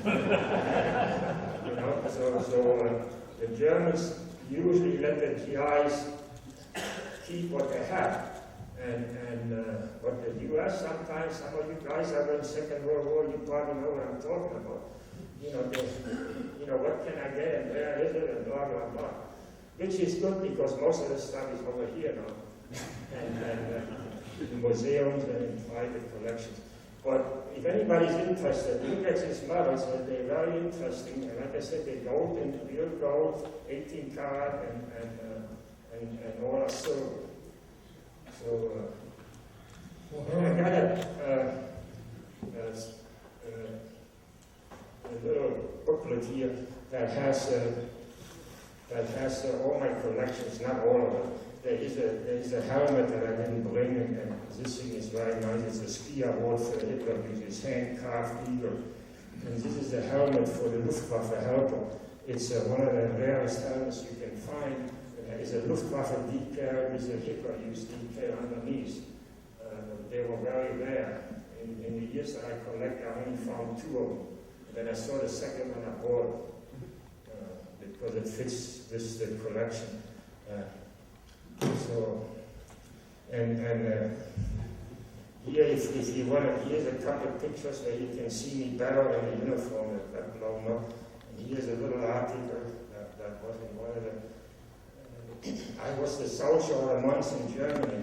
So the Germans usually let the GIs keep what they have. But the U.S. sometimes, some of you guys are in the Second World War, you probably know what I'm talking about. What can I get and where is it and blah, blah, blah. Which is good because most of the stuff is over here now. In museums and in private collections. But if anybody's interested, look at these medals, and they're very interesting. And like I said, they're gold and real gold, 18 karat, and all are silver. So, I got a little booklet here that has all my collections, not all of them. There is a helmet that I didn't bring, and this thing is very nice. It's a ski award for Hitler, which is hand-carved eagle. And this is the helmet for the Luftwaffe helper. It's one of the rarest helmets you can find. There is a Luftwaffe decal with a Hitler used decal underneath. They were very rare. In the years that I collect, I only found 2 of them. And then I saw the second one I bought because it fits with the collection. Here, if you want to, here's a couple of pictures where you can see me better in the uniform that blown up. And here's a little article that was in one of the. I was the soldier of the month in Germany.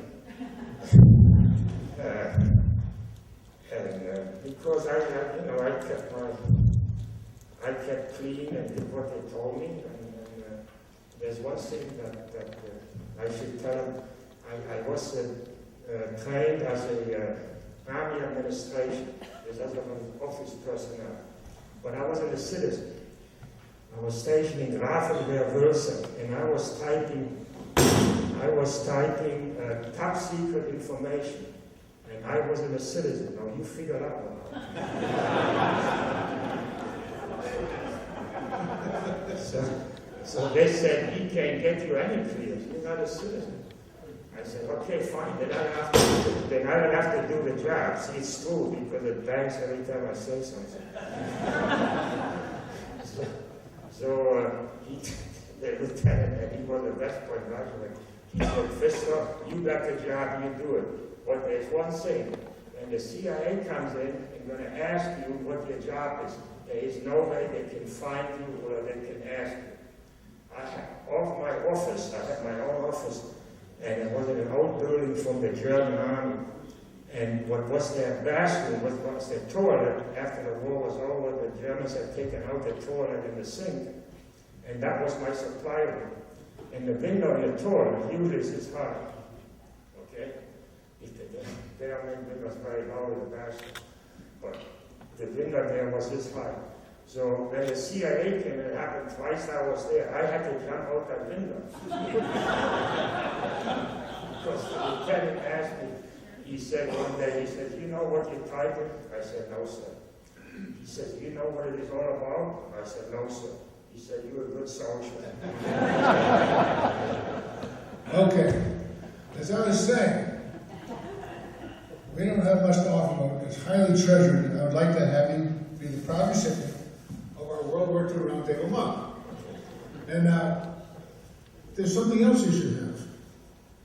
Because I kept clean and did what they told me. And there's one thing that I should tell them. I was trained as an army administration, as an office personnel. But I wasn't a citizen. I was stationed in Grafenwehr-Wölsen, and I was typing top secret information. And I wasn't a citizen. Now you figure that one out. So they said, we can't get you any clearance. You're not a citizen. I said, okay, fine. Then I don't have to do the job. See, it's true because it bangs every time I say something. The lieutenant, and he was a West Point graduate, he said, Fister, you got the job, you do it. But there's one thing. When the CIA comes in and going to ask you what your job is, there is no way they can find you or they can ask you. I had my own office, and it was in an old building from the German army. And what was their bathroom, what was their toilet, after the war was over, the Germans had taken out the toilet and the sink. And that was my supply room. And the window in the toilet usually is this high. Okay? There was very low in the bathroom. But the window there was this high. So when the CIA came, it happened twice I was there, I had to jump out that window. Because the lieutenant asked me, he said one day, you know what you're typing? I said, no, sir. He said, you know what it is all about? I said, no, sir. He said, you're a good soldier.
Okay. As I was saying, we don't have much to offer, but it's highly treasured, and I would like to have you be the proud recipient of our World War II Roundtable Mug. And now, there's something else you should have.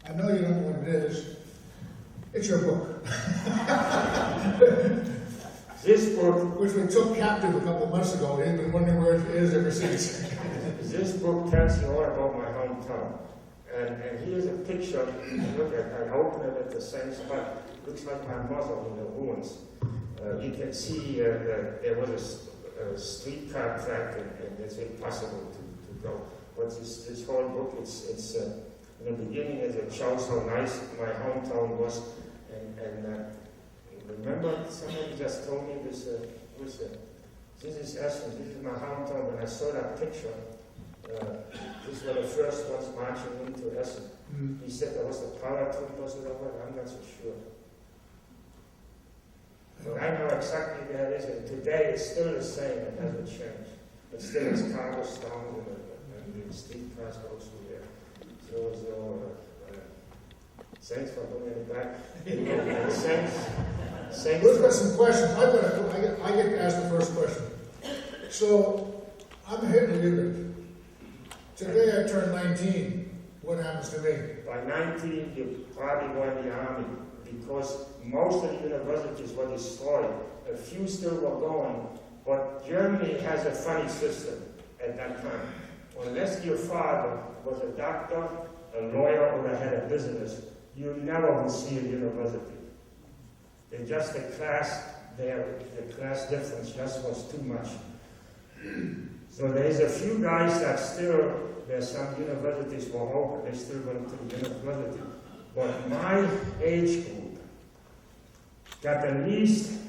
I know you don't know what it is. It's your book.
This book,
which we took captive a couple of months ago, and been wondering where it is ever since.
This book tells you all about my hometown. And here's a picture. Look at, I open it at the same spot. Looks like my mother in the ruins. You can see there was a streetcar track, and it's impossible to go. But this whole book, it's in the beginning, it shows how nice my hometown was. And remember, somebody just told me this is Essen, this is my hometown. When I saw that picture, these were the first ones marching into Essen. He said there was the paratroopers or whatever, I'm not so sure. But I know exactly where it is, and today it's still the same, it hasn't changed. But still it's cargo stones and the streetcars go through there. Thanks for bringing it back. Thanks.
We've got some questions. I get to ask the first question. So, I'm a Hitler. Today I turned 19. What happens to me?
By 19, you probably go in the army, because most of the universities were destroyed. A few still were going, but Germany has a funny system at that time. Unless your father was a doctor, a lawyer, or had a business, you never would see a university. They just the class difference just was too much. So there's a few guys that still, there's some universities were open, they still went to university. But my age group got the least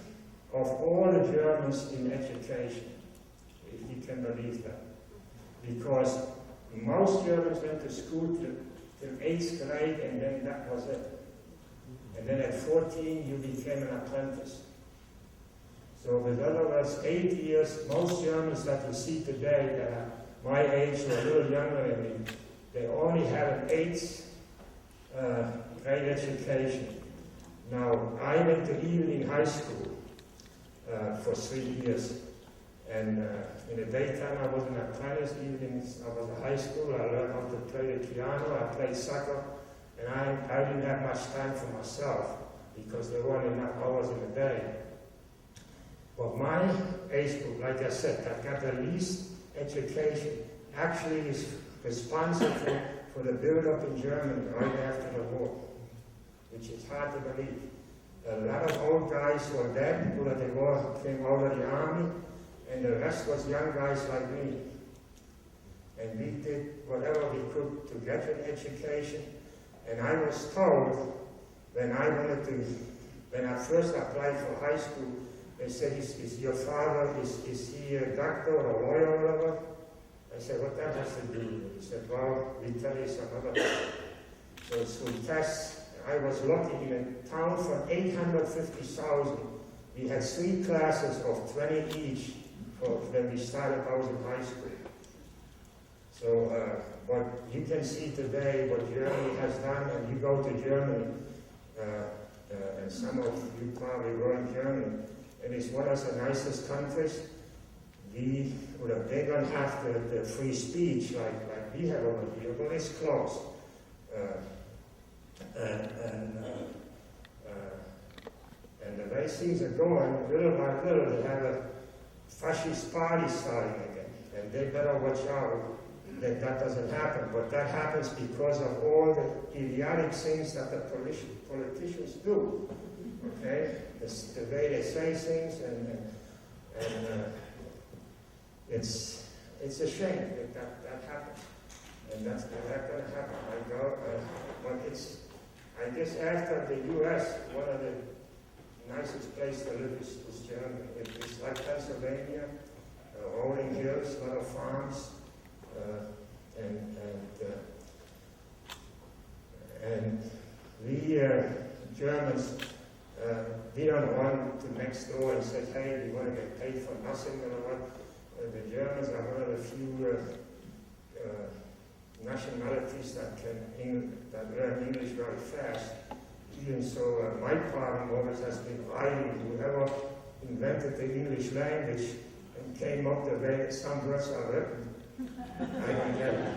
of all the Germans in education, if you can believe that. Because most Germans went to school till 8th grade, and then that was it. And then at 14, you became an apprentice. So with other words, 8 years, most Germans that you see today that are my age or a little younger than me, they only have an 8th grade education. Now, I went to evening high school for 3 years. And in the daytime, I was an apprentice. Evenings, I was in high school. I learned how to play the piano. I played soccer. And I didn't have much time for myself because there weren't enough hours in the day. But my age group, like I said, that got the least education, actually is responsible for the build-up in Germany right after the war, which is hard to believe. A lot of old guys were dead, people that the war came out of the army, and the rest was young guys like me. And we did whatever we could to get an education. And I was told, when I first applied for high school, they said, is your father, is he a doctor or a lawyer or whatever? I said, what that has to do with it? He said, well, we tell you some other thing. So through tests, I was lucky in a town from 850,000. We had 3 classes of 20 each when we started out in high school. So, but you can see today what Germany has done, and you go to Germany, and some of you probably were in Germany, and it's one of the nicest countries. They don't have the free speech like we have over here, but it's close. And the way things are going, little by little, they have a fascist party starting again, and they better watch out that doesn't happen. But that happens because of all the idiotic things that the politicians do. Okay, the way they say things, and it's a shame that happens, and that's not going to happen. I guess after the U.S., one of the nicest places to live is Germany. It's like Pennsylvania, rolling hills, a lot of farms, and we Germans, we don't run to next door and say, hey, we want to get paid for nothing or what. The Germans are one of the few nationalities that learn English very fast. Even so, my problem always has been writing. Whoever invented the English language and came up the way some words are written, I don't get it.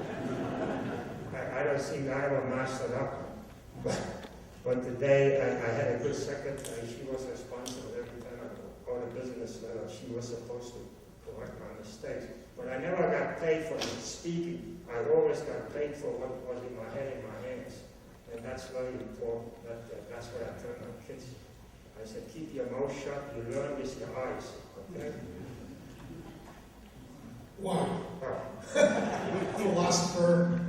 I don't think I ever mastered up. But today I had a good secretary. She was responsible every time I got a business letter. She was supposed to correct my mistakes. But I never got paid for speaking. I always got paid for what was in my head, in my hands. And that's very important. That's what I tell my kids. I said, keep your mouth shut. You learn with your eyes. Okay?
Wow.
Oh.
Philosopher.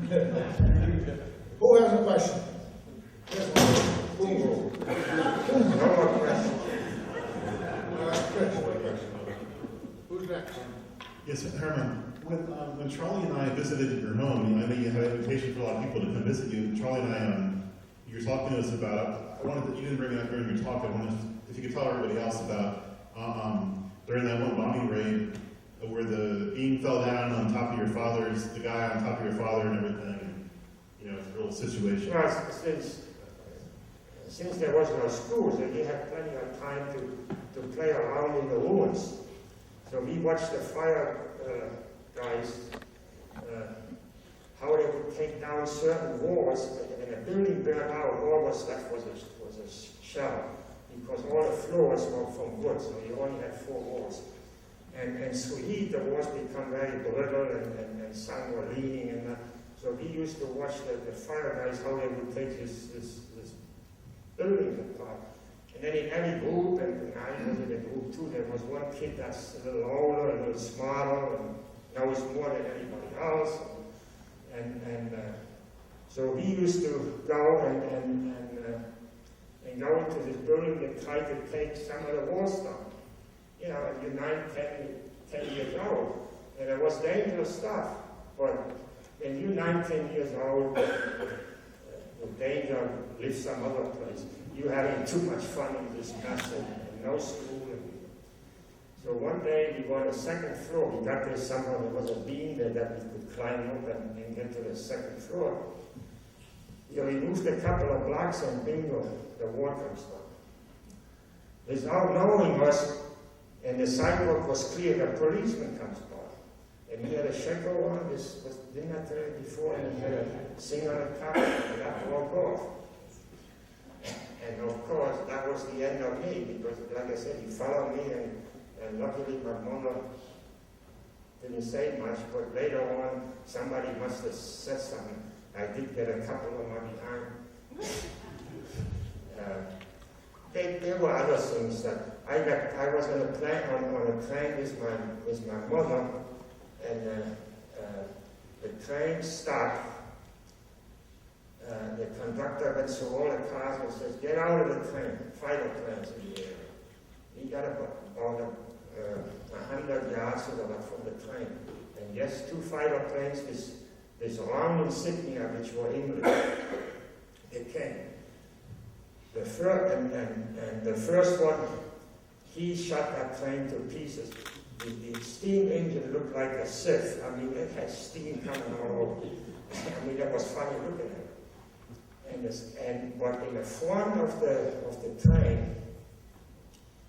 Who has a question? Yes, one.
No more questions.
All right, Chris. Who's next?
Yes, Herman. When Charlie and I visited your home, I know you had an invitation for a lot of people to come visit you. Charlie and I, you were talking to us about. I wanted you didn't bring it up during your talk. I wanted if you could tell everybody else about during that one bombing raid where the beam fell down on top of your father's, the guy on top of your father and everything. You know, it's a real situation.
Well, since there was no schools, and we had plenty of time to play around in the ruins. So we watched the fire guys how they would take down certain walls. When a building burned out, all was left was a shell, because all the floors were from wood, so you only had 4 walls. And through heat, the walls become very brittle, and some were leaning. And so we used to watch the fire guys, how they would take this building apart. And then in every group, and I was in a group too, there was one kid that's a little older, a little smarter, and knows more than anybody else. So we used to go and go into this building and try to take some of the walls down. You know, and you're 9, 10 years old, and it was dangerous stuff. But when you're 9, 10 years old, the danger lives some other place. You're having too much fun in this mess and no school. So one day we were on the 2nd floor. We got there somehow, there was a beam there that we could climb up and get to the 2nd floor. You know, we moved a couple of blocks and bingo, the wall comes down. Without knowing us, and the sidewalk was clear, the policeman comes by. And he had a shekel on, didn't I tell you before, and he had a thing on the car, and that walked off. And of course, that was the end of me, because like I said, he followed me, and luckily my mother didn't say much, but later on, somebody must have said something. I did get a couple of money behind. There were other things that I was on a train with my mother, and the train stopped. The conductor went through all the cars and says, "Get out of the train, fighter planes in the area." We got about 100 yards or so from the train. And yes, 2 fighter planes with round insignia which were English. They came. The first one, he shot that train to pieces. The steam engine looked like a sieve. I mean, it had steam coming all over. I mean, that was funny looking at it. But in the front of the train,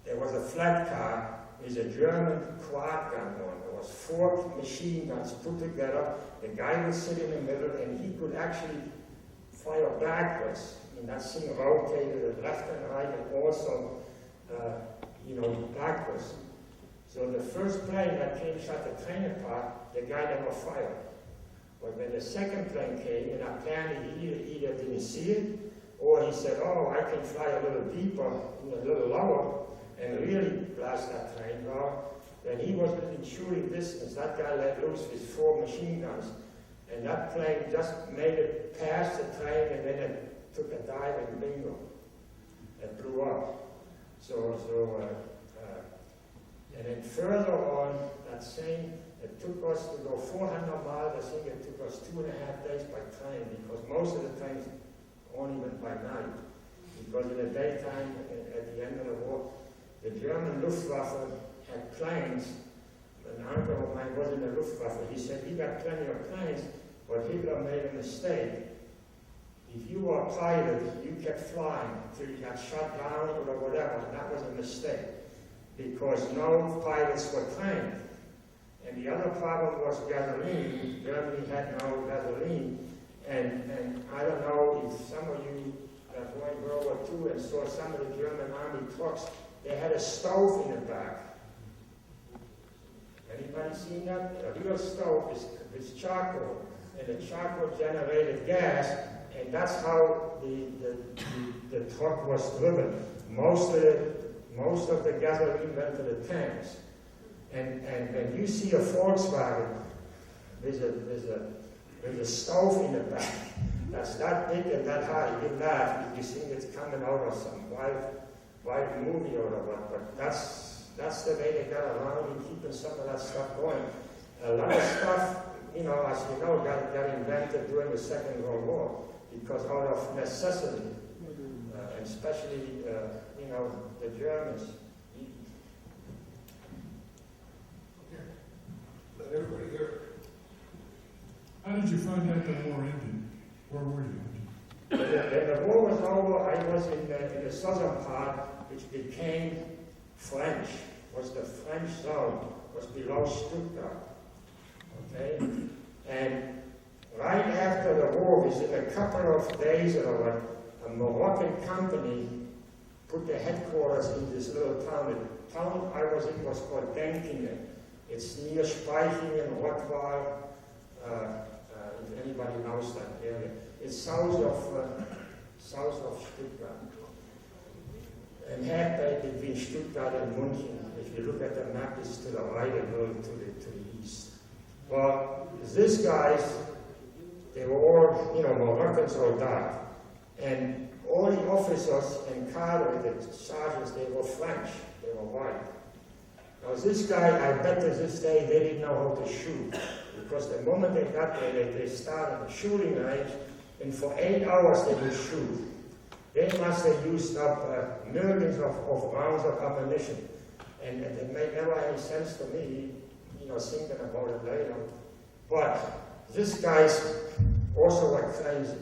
there was a flat car with a German quad gun on. There was 4 machine guns put together. The guy would sit in the middle, and he could actually fire backwards. And that thing rotated left and right, and also, backwards. So the first plane that came shot the train apart, the guy never fired. But when the second plane came, and apparently he either didn't see it, or he said, "Oh, I can fly a little deeper, a little lower, and really blast that train." Well, then he was within shooting distance. That guy let loose with 4 machine guns, and that plane just made it past the train, and then it took a dive and bingo. It blew up. And then further on, that same, it took us to go 400 miles. I think it took us 2.5 days by train, because most of the trains only went by night. Because in the daytime, at the end of the war, the German Luftwaffe had planes. An uncle of mine was in the Luftwaffe. He said, "We got plenty of planes, but Hitler made a mistake. If you were a pilot, you kept flying till you got shot down or whatever, and that was a mistake, because no pilots were trained." And the other problem was gasoline. Germany had no gasoline. And I don't know if some of you that went World War II and saw some of the German army trucks, they had a stove in the back. Anybody seen that? A real stove is charcoal, and the charcoal generated gas, and that's how the truck was driven. Most of the gasoline went to the tanks. And when you see a Volkswagen with a stove in the back, that's that big and that high, you laugh if you think it's coming out of some wild movie or what, but that's the way they got around in keeping some of that stuff going. A lot of stuff, as you know, got invented during the Second World War, because out of necessity, and especially, the Germans.
Let everybody hear it.
How did you find out the war ended? Where were you?
When the war was over, I was in the southern part, which became French, was the French zone, was below Stuttgart. Okay? And right after the war, within a couple of days or what, a Moroccan company put their headquarters in this little town. The town I was in was called Denkingen. It's near Speichingen, Rottweil, if anybody knows that area. It's south of Stuttgart. And halfway between Stuttgart and München. If you look at the map, it's to the right a little to the east. Well, these guys, they were all, Moroccans all died. And all the officers and cadre, the sergeants, they were French, they were white. Now this guy, I bet to this day, they didn't know how to shoot. Because the moment they got there, they started a shooting range, and for 8 hours they would shoot. They must have used up millions of rounds of ammunition. And it made never any sense to me, thinking about it later. But these guys also were crazy.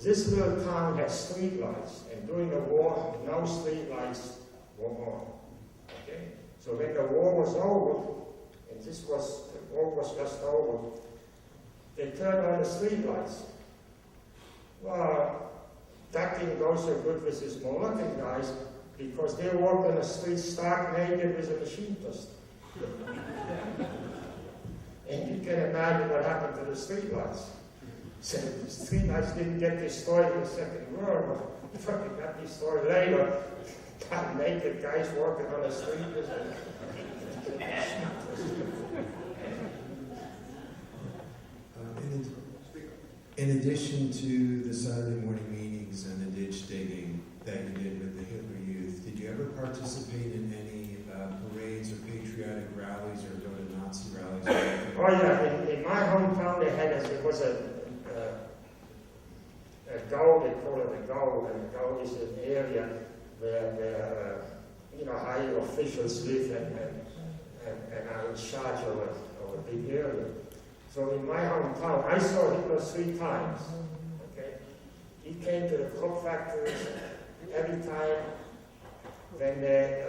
This little town had street lights, and during the war, no street lights were on. Okay? So when the war was over, and the war was just over, they turned on the street lights. Well, that didn't go so good with these Moroccan guys, because they walked on the street stark naked with a machine pistol. And you can imagine what happened to the streetlights. So the streetlights didn't get destroyed in the Second World War. They got destroyed later. Naked guys walking on the street with
In addition to the Saturday morning meetings and the ditch digging that you did with the Hitler Youth, did you ever participate in any parades or patriotic rallies or go to Nazi rallies?
Oh yeah, in my hometown there was a goal, they call it a goal, and the goal is an area where higher officials live and are in charge of a big area. So in my hometown, I saw Hitler 3 times. Okay, he came to the crop factories every time when they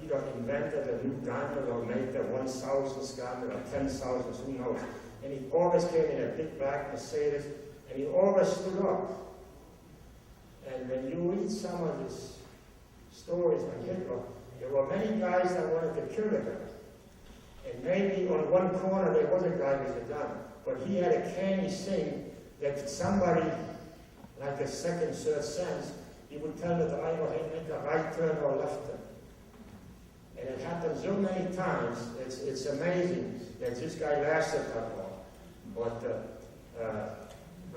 either invented a new gun or made the 1,000th gun or 10,000th, who knows. And he always came in a big black Mercedes, and he always stood up. And when you read some of his stories on Hitler, there were many guys that wanted to kill the guy. And maybe on one corner there was a guy with a gun, but he had a canny thing that somebody, like a second, third sense, he would tell the driver, hey, make a right turn or left turn. And it happened so many times, it's amazing that this guy lasted that long. But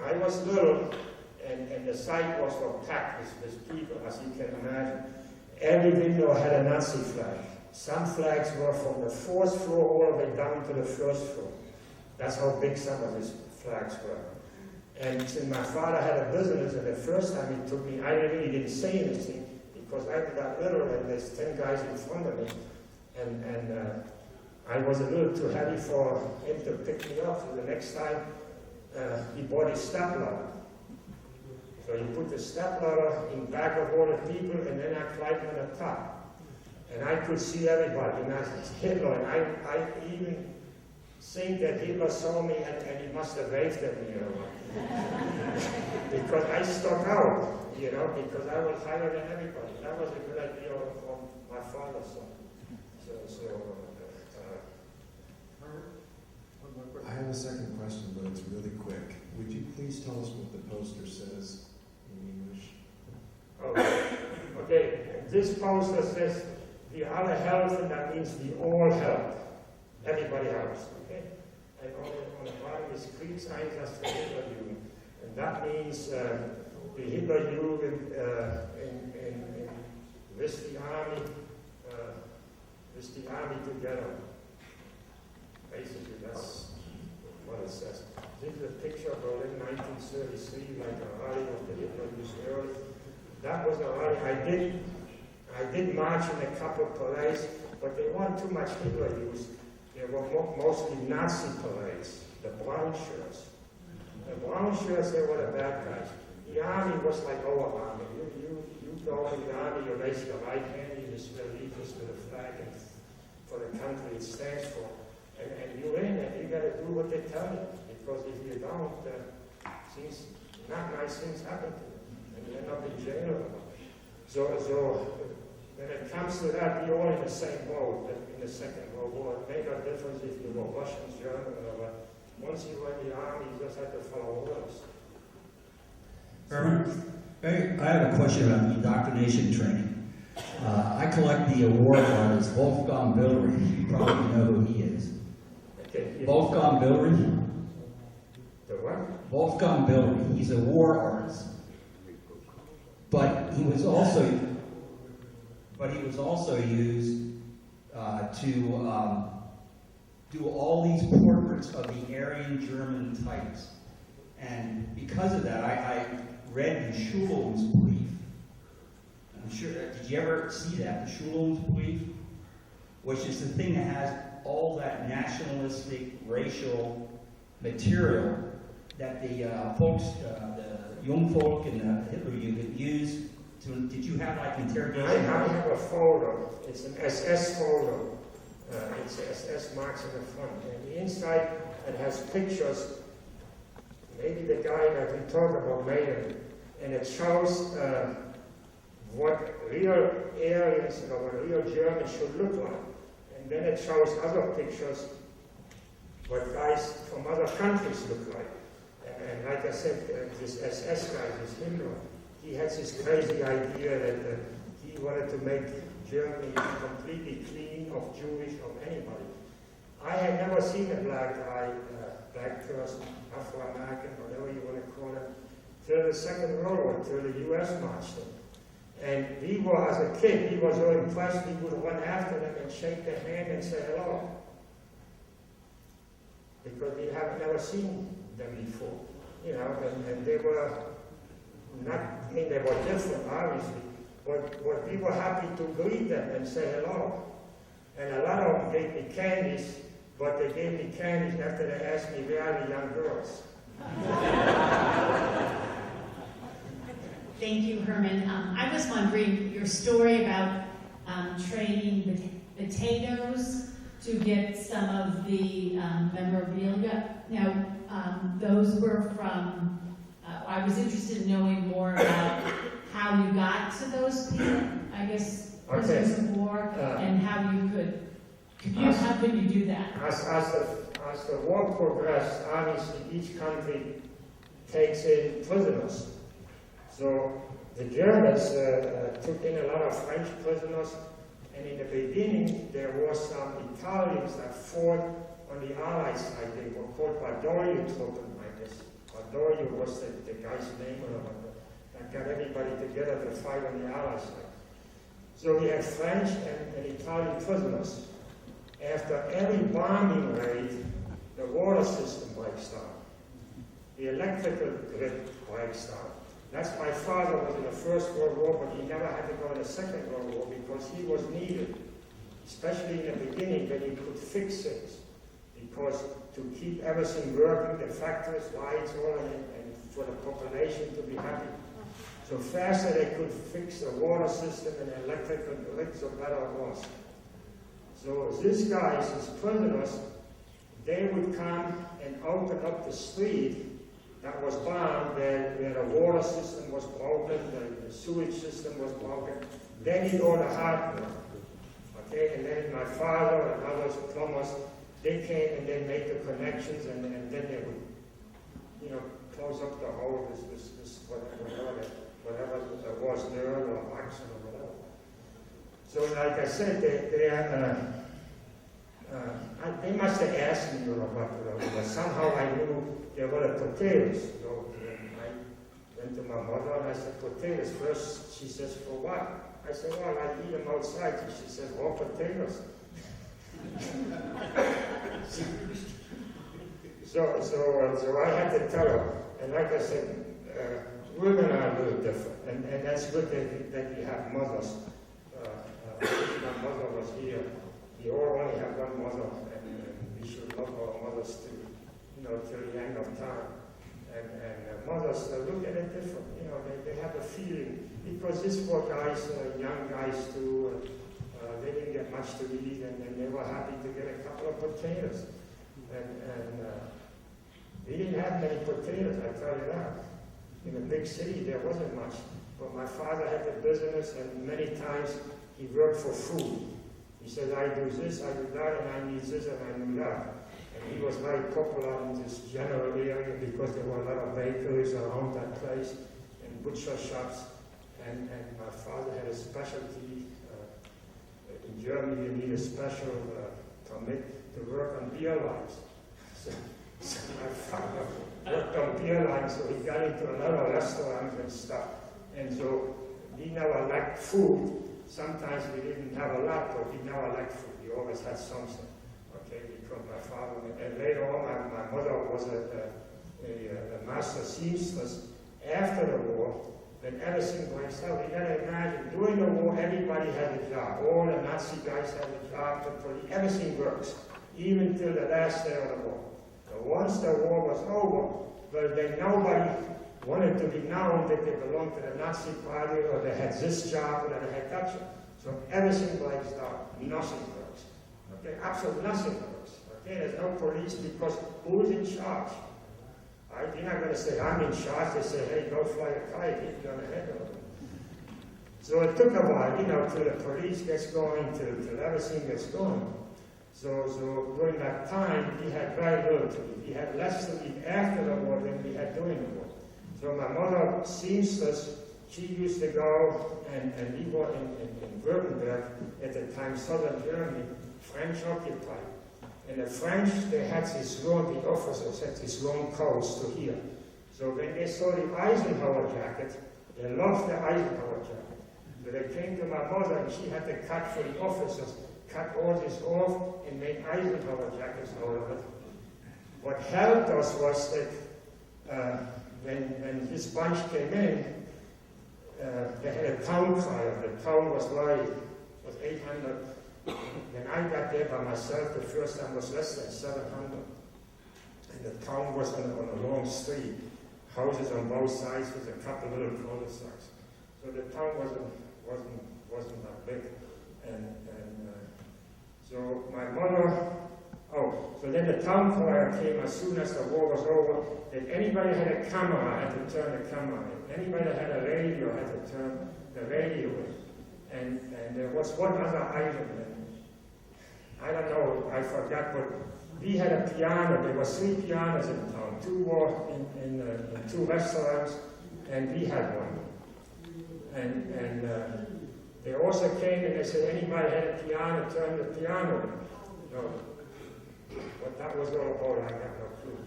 I was little, and the site was packed with people, as you can imagine. Every window had a Nazi flag. Some flags were from the 4th floor all the way down to the 1st floor. That's how big some of these flags were. And since my father had a business, and the first time he took me, I really didn't say anything, because I got little and there's 10 guys in front of me. And I was a little too heavy for him to pick me up. So the next time, he bought a stepladder. So he put the stepladder in back of all the people, and then I climbed on the top. And I could see everybody, and that's Hitler. And I even think that Hitler saw me, and he must have waved at me, because I stuck out, because I was higher than everybody. That was a good idea from my father's side.
I have a second question, but it's really quick. Would you please tell us what the poster says in English?
Okay. This poster says, "We alle helfen," that means we all help. Everybody helps, okay? And on the bottom is Kriegseinsatz für Hitlerjugend. And that means the Hitlerjugend with the army together. Basically, that's what it says. This is a picture of Berlin 1933, like a rally of the Hitler Youth early. That was a rally. I did march in a couple of parades, but they weren't too much Hitler Youth. They were mostly Nazi parades, the brown shirts. The brown shirts, they were the bad guys. The army was like our army. You go in the army, you raise your right hand, you swear allegiance to the flag and for the country it stands for. And you're in it, you got to do what they tell you. because if you don't, things, not nice things happen to them, and you end up in jail. So when it comes to that, we're all in the same boat in the Second World War. It made no difference if you were Russian, German, or whatever. Once you were in the army, you just had to follow orders.
Hey, I have a question about the indoctrination training. I collect the award artist Wolfgang Billery. You probably know who he is.
Okay,
Wolfgang Billery?
the what?
Wolfgang Billery. He's a war artist. But he was also used to do all these portraits of the Aryan German types. And because of that, I read the Schulungsbrief. I'm sure, did you ever see that, the Schulungsbrief? Which is the thing that has all that nationalistic, racial material that the folks, the young folk and the Hitler Youth used to, did you have like interrogation?
I have a folder. It's an SS folder. It's SS marks in the front. And the inside, it has pictures. Maybe the guy that we talked about made it. And it shows what real Aryans or what real Germans should look like. And then it shows other pictures what guys from other countries look like. And like I said, this SS guy, this Himmler, he had this crazy idea that he wanted to make Germany completely clean of Jewish, of anybody. I had never seen a black guy, black person, Afro-American, whatever you want to call it, till the Second World War, till the U.S. marched in. And we were, as a kid, we were so impressed, we would run after them and shake their hand and say hello. Because we have never seen them before. You know, and they were not, I mean, they were different, obviously, but we were happy to greet them and say hello. And a lot of them gave me candies, but they gave me candies after they asked me where are the young girls.
Thank you, Herman. I was wondering, your story about trading potatoes to get some of the memorabilia. Now, those were from, I was interested in knowing more about how you got to those people, I guess, prisoners of war, and how you how could you do that?
As the war progressed, obviously each country takes in prisoners. So the Germans took in a lot of French prisoners, and in the beginning there were some Italians that fought on the Allied side. They were called Badoglio-Truppen, I guess. Badoglio was the guy's name or whatever, that got everybody together to fight on the Allied side. So we had French and Italian prisoners. After every bombing raid, the water system breaks down. The electrical grid breaks down. That's my father was in the First World War, but he never had to go in the Second World War because he was needed, especially in the beginning when he could fix things. Because to keep everything working, the factories, lights, all, and for the population to be happy. So faster they could fix the water system and the electrical grid, so better it was. So these guys, these prisoners, they would come and open up the street that was bombed, where the water system was broken, the sewage system was broken. Then he'd order hardware. Okay, and then my father and others, plumbers, they came and they made the connections, and then they would, you know, close up the hole, whatever there was dirt or wax or whatever. So like I said, they must have asked me, but somehow I knew they were potatoes. So I went to my mother and I said, potatoes. First, she says, for what? I said, well, I eat them outside. And she says, raw potatoes. So I had to tell her. And like I said, women are a little different. And that's good that you have mothers. My mother was here. We all only have one mother, and we should love our mothers too, till the end of time. And mothers look at it different, they have a feeling, because these were guys, young guys too, they didn't get much to eat, and they were happy to get a couple of potatoes. We didn't have many potatoes, I tell you that. In a big city, there wasn't much. But my father had the business, and many times he worked for food. He said, I do this, I do that, and I need this, and I do that. And he was very popular in this general area because there were a lot of bakeries around that place and butcher shops. And my father had a specialty. In Germany, you need a special permit to work on beer lines. So my father worked on beer lines, so he got into a lot of restaurants and stuff. And so we never lacked food. Sometimes we didn't have a lot, but we never lacked food. We always had something. Okay, because my father, and later on, my mother was a master seamstress. After the war, when everything breaks out, you gotta imagine, during the war, everybody had a job. All the Nazi guys had a job, the police, everything works, even till the last day of the war. So once the war was over, well, then nobody wanted to be known that they belonged to the Nazi party, or they had this job, or they had that job. So everything breaks down, nothing works. Okay, absolutely nothing works. Okay, there's no police because who's in charge? Right? You're not going to say, I'm in charge. They say, hey, go fly a kite, hit you on the head. So it took a while, till the police gets going, till everything gets going. So during that time, we had very little to eat. We had less to eat after the war than we had during the war. So my mother, seamstress, she used to go, and we were in Württemberg, at the time southern Germany, French occupied. And the French, they had this long, the officers had this long coats to here. So when they saw the Eisenhower jacket, they loved the Eisenhower jacket. So they came to my mother, and she had to cut for the officers, cut all this off, and make Eisenhower jackets out of it. What helped us was that when this bunch came in, they had a town crier. The town was 800. When I got there by myself, the first time was less than 700. And the town was on a long street, houses on both sides with a couple little cul-de-sacs. So the town wasn't that big. So my mother, so then the town crier came as soon as the war was over. If anybody had a camera, had to turn the camera in. Anybody that had a radio had to turn the radio in. And there was one other item, I don't know, I forgot, but we had a piano. There were 3 pianos in town. 2 were in 2 restaurants, and we had one. And they also came and they said, anybody had a piano, turn the piano in. No. What that was all about, I got no clue.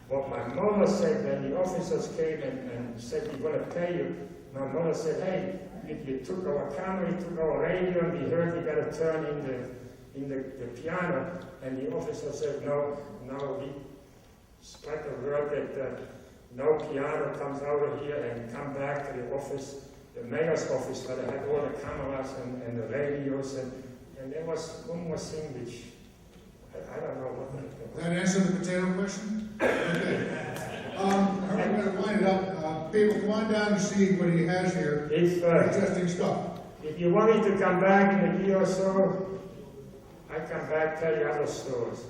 What my mother said when the officers came and said, we're going to pay you, my mother said, hey, you took our camera, you took our radio, and we heard you got to turn in the piano. And the officer said, no, we spread the word that no piano comes out of here, and come back to the office, the mayor's office, where they had all the cameras and the radios. And there was one more thing which, I don't know what that was.
That answer the potato question? Okay. I'm going to wind it up. People, come on down and see what he has here.
If
Interesting stuff.
If you want me to come back in a year or so, I come back, tell you other stories.